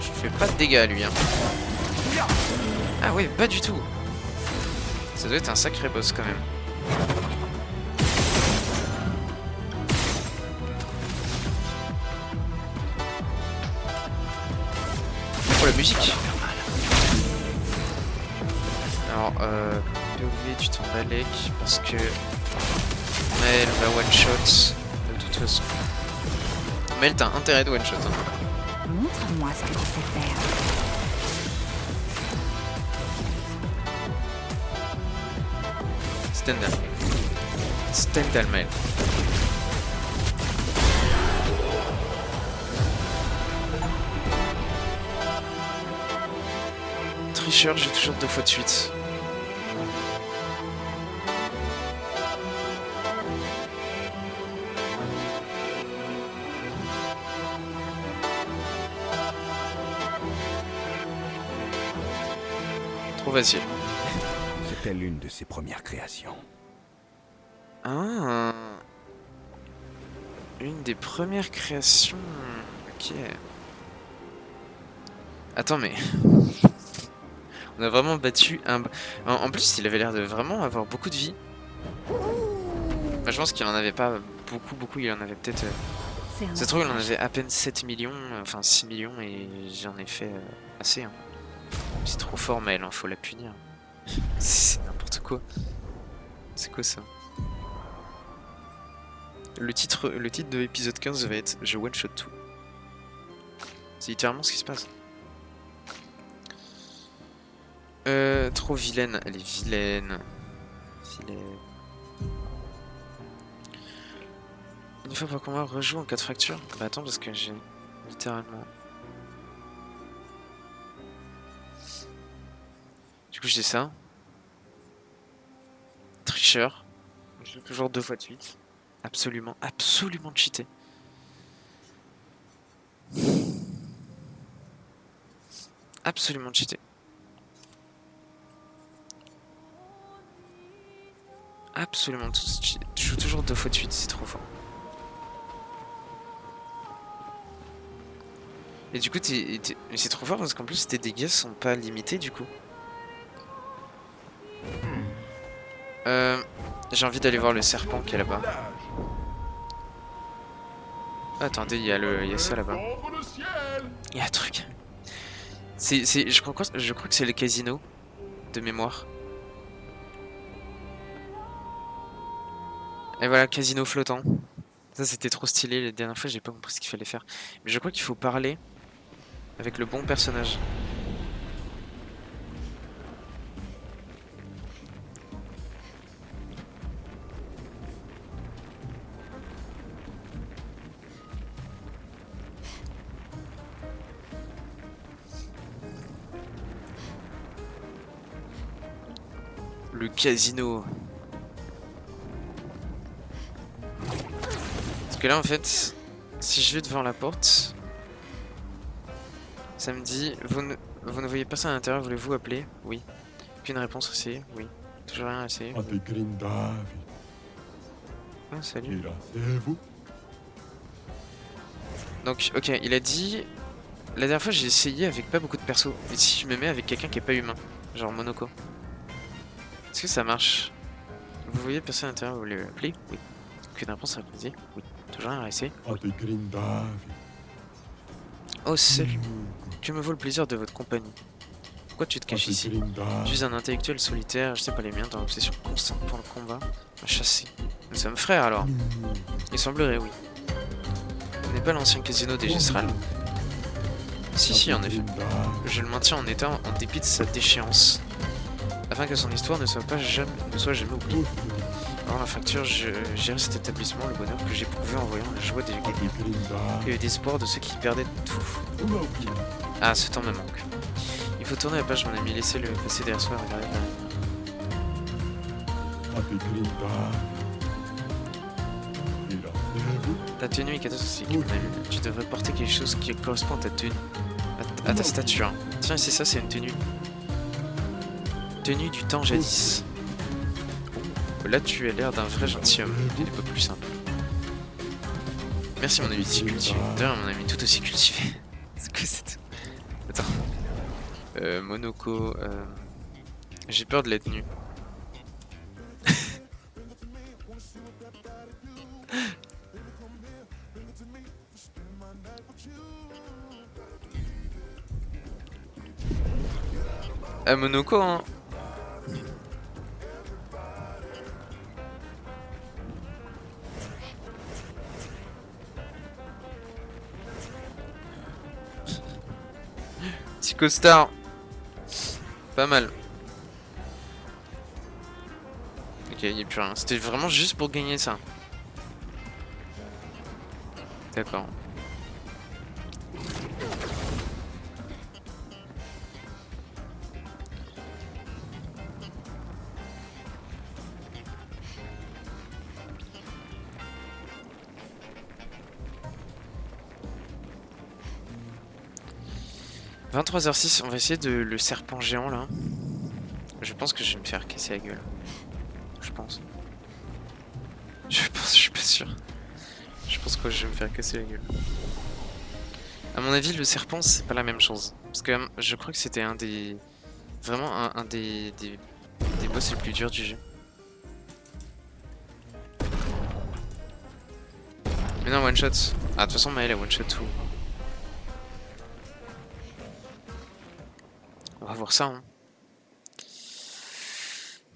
Je lui fais pas de dégâts à lui hein. Ah ouais, pas du tout. Ça doit être un sacré boss quand même. Oh la musique. Alors POV tu t'en balèques parce que Mel va one shot de toute façon. Mel t'as intérêt de one shot hein. Montre-moi ce que tu sais faire. Stendhal. Stendhal Mel. Tricheur, j'ai toujours 2 fois de suite. trop facile. C'était l'une de ses premières créations. Ah, une des premières créations. Ok. Attends, mais on a vraiment battu un. En plus, il avait l'air de vraiment avoir beaucoup de vie. Enfin, je pense qu'il en avait pas beaucoup. Il en avait peut-être. C'est un Ça se trouve, il en mensonge. avait à peine 7 millions, enfin 6 millions, et j'en ai fait assez. Hein. C'est trop fort, mais il faut la punir. C'est n'importe quoi. C'est quoi ça? Le titre de l'épisode 15 va être Je one shot tout. C'est littéralement ce qui se passe. Trop vilaine. Elle est vilaine. Vilaine. Une fois par combat, rejoue en cas de fracture. Bah attends, parce que j'ai littéralement. Du coup, j'ai ça. Tricheur. Je joue toujours 2 fois de suite. Absolument cheaté. Absolument cheaté. Absolument cheaté. Tu joues toujours 2 fois de suite, c'est trop fort. Et du coup, mais c'est trop fort parce qu'en plus tes dégâts sont pas limités du coup. J'ai envie d'aller voir le serpent qui est là-bas. Attendez, il y a ça là-bas. Défendre le ciel. Il y a un truc. Je crois que c'est le casino de mémoire. Et voilà, casino flottant. Ça c'était trop stylé. La dernière fois, j'ai pas compris ce qu'il fallait faire. Mais je crois qu'il faut parler avec le bon personnage. Le casino. Parce que là en fait, si je vais devant la porte, ça me dit vous ne voyez personne à l'intérieur, voulez-vous appeler? Oui. Puis une réponse essayée? Oui. Toujours rien à essayer? Ah, salut. Donc, ok, il a dit. La dernière fois, j'ai essayé avec pas beaucoup de persos. Et si je me mets avec quelqu'un qui est pas humain, genre Monoko, est-ce que ça marche? Vous voyez personne à l'intérieur, vous voulez appeler? Oui. Puis une réponse répétée? Oui. Toujours rien à essayer? Oui. Oh, salut. Que me vaut le plaisir de votre compagnie? Pourquoi tu te caches ici? Je suis un intellectuel solitaire, je sais pas les miens, dans l'obsession constante pour le combat, à chasser. Nous sommes frères alors? Il semblerait, oui. Vous n'êtes pas l'ancien casino des Gesral? Si, en effet. Je le maintiens en état en dépit de sa déchéance, afin que son histoire ne soit jamais oubliée. Avant la fracture, je gérais cet établissement, le bonheur que j'éprouvais en voyant la joie des gagnants et l'espoir de ceux qui perdaient tout. Ah, ce temps me manque. Il faut tourner la page, mon ami, laissez le passé derrière soi et regarder ta tenue est catastrophique, mon ami. Tu devrais porter quelque chose qui correspond à ta tenue, à ta stature. Tiens, c'est ça, c'est une tenue. Tenue du temps jadis. Oh, là, tu as l'air d'un vrai gentilhomme. Il n'est pas plus simple. Merci, mon ami, si cultivé. D'ailleurs, mon ami, tout aussi cultivé. C'est quoi cette... Attends. Monoko... J'ai peur de la tenue. Ah, Monoko, hein. Petit costard. Pas mal. Ok, il n'y a plus rien. C'était vraiment juste pour gagner ça. D'accord. « 23h06, on va essayer de le serpent géant là. Je pense que je vais me faire casser la gueule. Je pense. Je suis pas sûr. Je pense que je vais me faire casser la gueule. À mon avis, le serpent, c'est pas la même chose. Parce que je crois que c'était un des... Vraiment un des boss les plus durs du jeu. Mais non, one shot. Ah, de toute façon, Maël a one shot tout. On va voir ça, hein.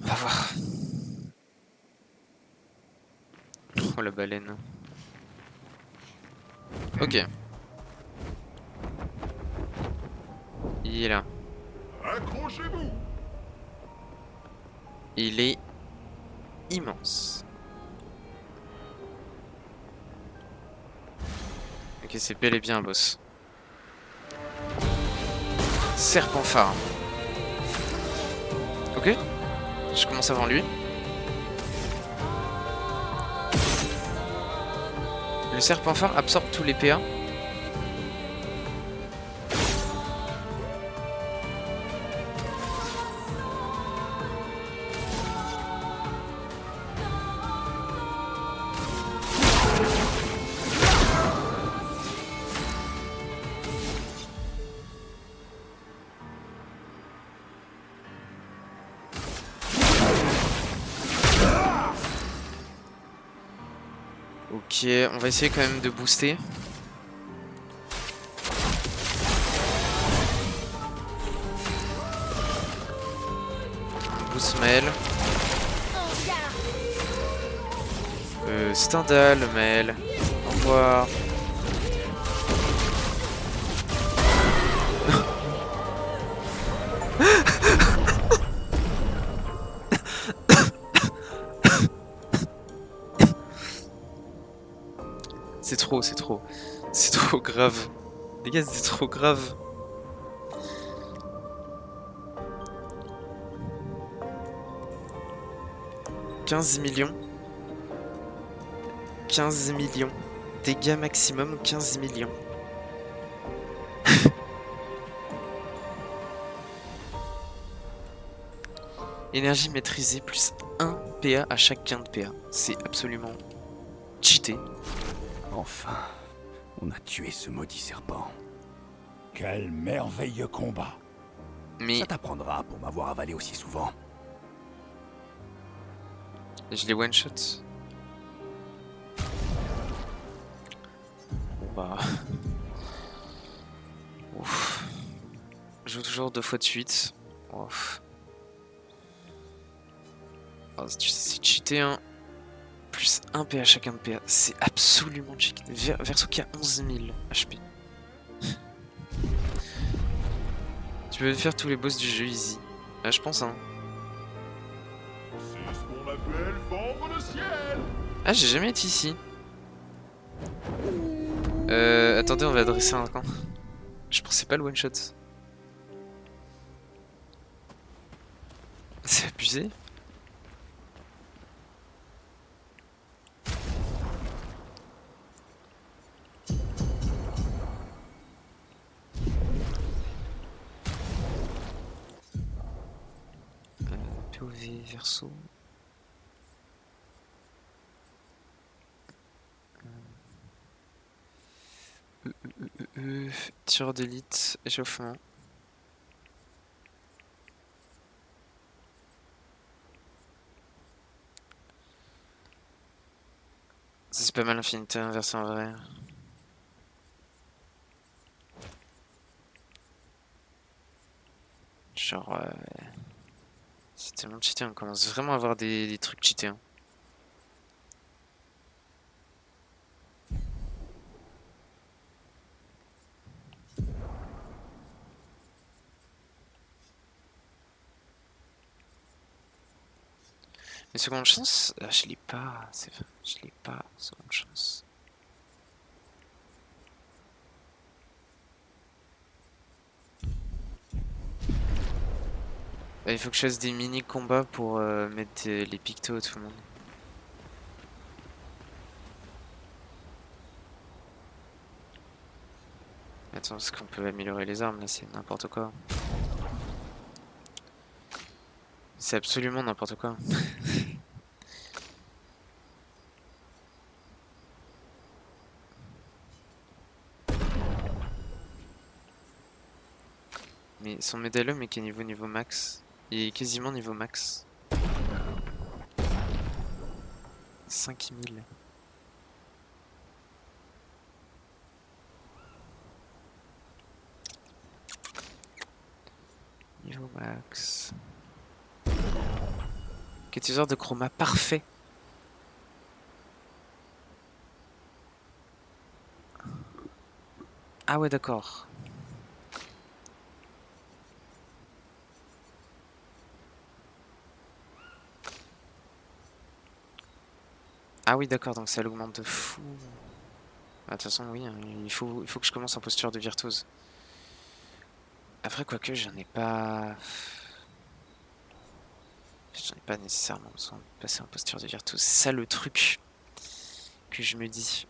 On va voir. Oh, la baleine. Ok. Il est là. Accrochez-vous. Il est immense. Ok, c'est bel et bien un boss. Serpent phare. Ok. Je commence avant lui. Le serpent phare absorbe tous les PA. Ok, on va essayer quand même de booster. On boost Maël. Stendhal, Maël. Au revoir. C'est trop, c'est trop. C'est trop grave. Les gars, c'est trop grave. « 15 millions. 15 millions. Dégâts maximum, 15 millions. Énergie maîtrisée, plus 1 PA à chaque gain de PA. C'est absolument cheaté. Enfin, on a tué ce maudit serpent. Quel merveilleux combat. Mais Ça t'apprendra pour m'avoir avalé aussi souvent. je l'ai one-shot. Bon bah... Ouf. Je joue toujours 2 fois de suite. Ouf. Oh, c'est cheaté, hein. Plus 1 PA chacun de PA. C'est absolument cheaté. Verso qui a 11 000 HP. Tu peux faire tous les boss du jeu easy. Ah, je pense, hein. C'est ce qu'on appelle fendre le ciel. Ah, j'ai jamais été ici. Attendez, on va adresser un camp. Je pensais pas le one shot. C'est abusé. POV verso. Tireur d'élite, échauffement. C'est pas mal Infinité inversée en vrai. Genre... c'est tellement cheaté, on commence vraiment à avoir des trucs cheatés. Hein. Mais seconde chance, je l'ai pas, c'est vrai, je l'ai pas, seconde chance. Il faut que je fasse des mini combats pour mettre les pictos à tout le monde. Attends, est-ce qu'on peut améliorer les armes là, c'est n'importe quoi. C'est absolument n'importe quoi. Mais son médaillon est niveau max. Il est quasiment niveau max. 5000. Niveau max. Quatiseur de chroma parfait. Ah ouais, d'accord. Ah oui, d'accord, donc ça l'augmente de fou. Ah, de toute façon, oui, hein, il faut que je commence en posture de virtuose. Après, quoique, j'en ai pas... J'en ai pas nécessairement besoin de passer en posture de virtuose. C'est ça le truc que je me dis.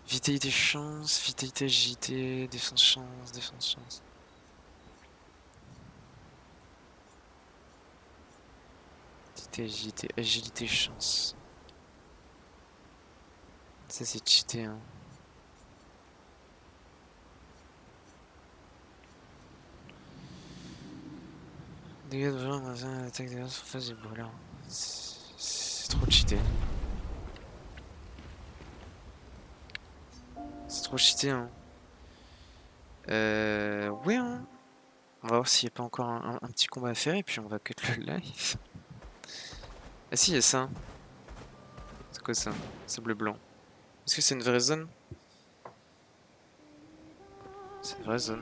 Vitalité chance, vitalité agilité, défense chance, défense chance. Vitalité agilité, agilité chance. Ça c'est cheaté hein. Dégâts de volant, attaque de surface et brûlant. C'est trop cheaté. C'est trop cheaté hein. Ouais hein. On va voir s'il n'y a pas encore un petit combat à faire et puis on va cut le live. Ah si, il y a ça. C'est quoi ça? C'est bleu-blanc. Est-ce que c'est une vraie zone? C'est une vraie zone.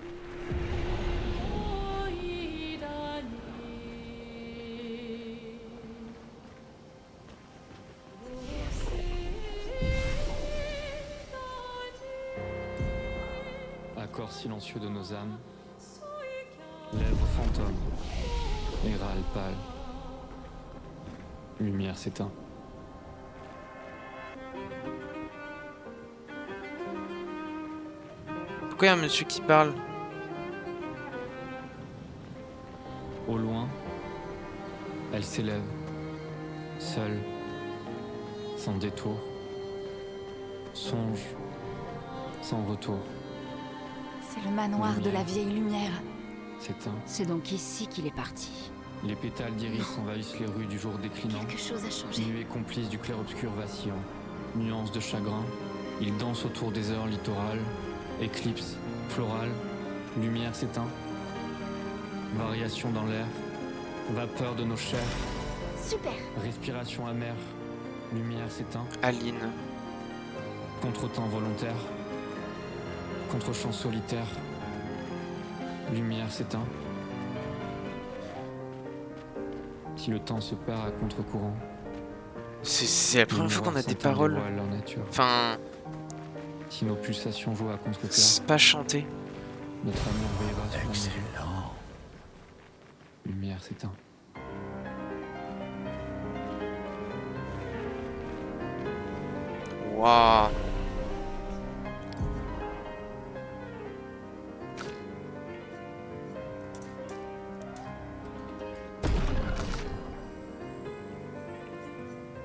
Accord silencieux de nos âmes, lèvres fantômes, et râle pâle. Lumière s'éteint. Pourquoi il y a un monsieur qui parle? Au loin, elle s'élève, seule, sans détour, songe, sans retour. C'est le manoir de la vieille lumière. S'éteint. C'est donc ici qu'il est parti. Les pétales d'iris envahissent les rues du jour déclinant. Quelque chose a changé. Nuée complice du clair-obscur vacillant. Nuances de chagrin. Il danse autour des heures littorales. Éclipse, florale. Lumière s'éteint. Variation dans l'air. Vapeur de nos chairs. Super. Respiration amère. Lumière s'éteint. Aline. Contretemps volontaire. Contre-champ solitaire. Lumière s'éteint. Si le temps se perd à contre-courant. C'est la première fois qu'on a des paroles. Leur nature. Enfin, Si nos pulsations jouent à contre-cœur, c'est pas chanté. notre amour veillera sur nos vies. Excellent. Lumière s'éteint. Waouh.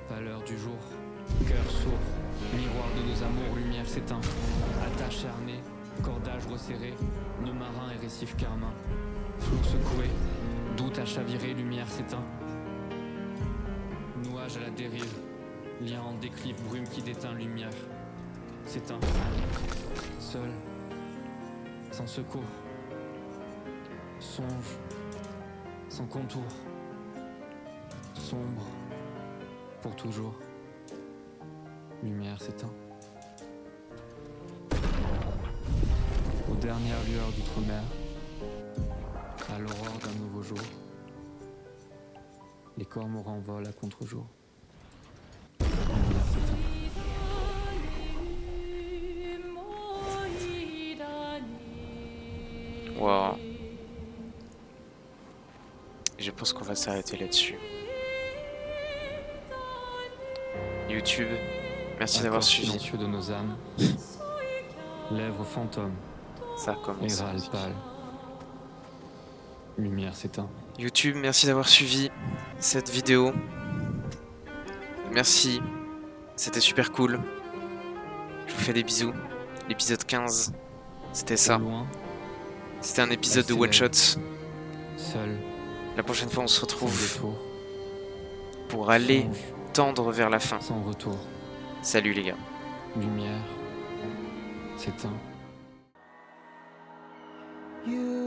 Pâleur du jour, cœur sourd, miroir de nos amours, lumière s'éteint. Attache harnais, cordage resserré, nœud marin et récif carmin. Flot secoué, doute à chavirer, lumière s'éteint. Nuage à la dérive, lien en déclive, brume qui déteint, lumière s'éteint. Seul, sans secours, songe, sans contour, sombre. Pour toujours, lumière s'éteint. Aux dernières lueurs d'outre-mer, à l'aurore d'un nouveau jour, les cormorans volent à contre-jour. Lumière s'éteint. Waouh. Je pense qu'on va s'arrêter là-dessus. YouTube, merci d'avoir Accord suivi. silencieux de nos âmes, lèvres fantômes, Ça commence. érale pâle, lumière s'éteint. YouTube, merci d'avoir suivi cette vidéo. Merci, c'était super cool. Je vous fais des bisous. L'épisode 15, c'était ça. Au loin, C'était un épisode de one shot. seul, La prochaine fois, on se sans retrouve détour, pour aller songe, tendre vers la fin. sans retour, Salut les gars. lumière s'éteint. You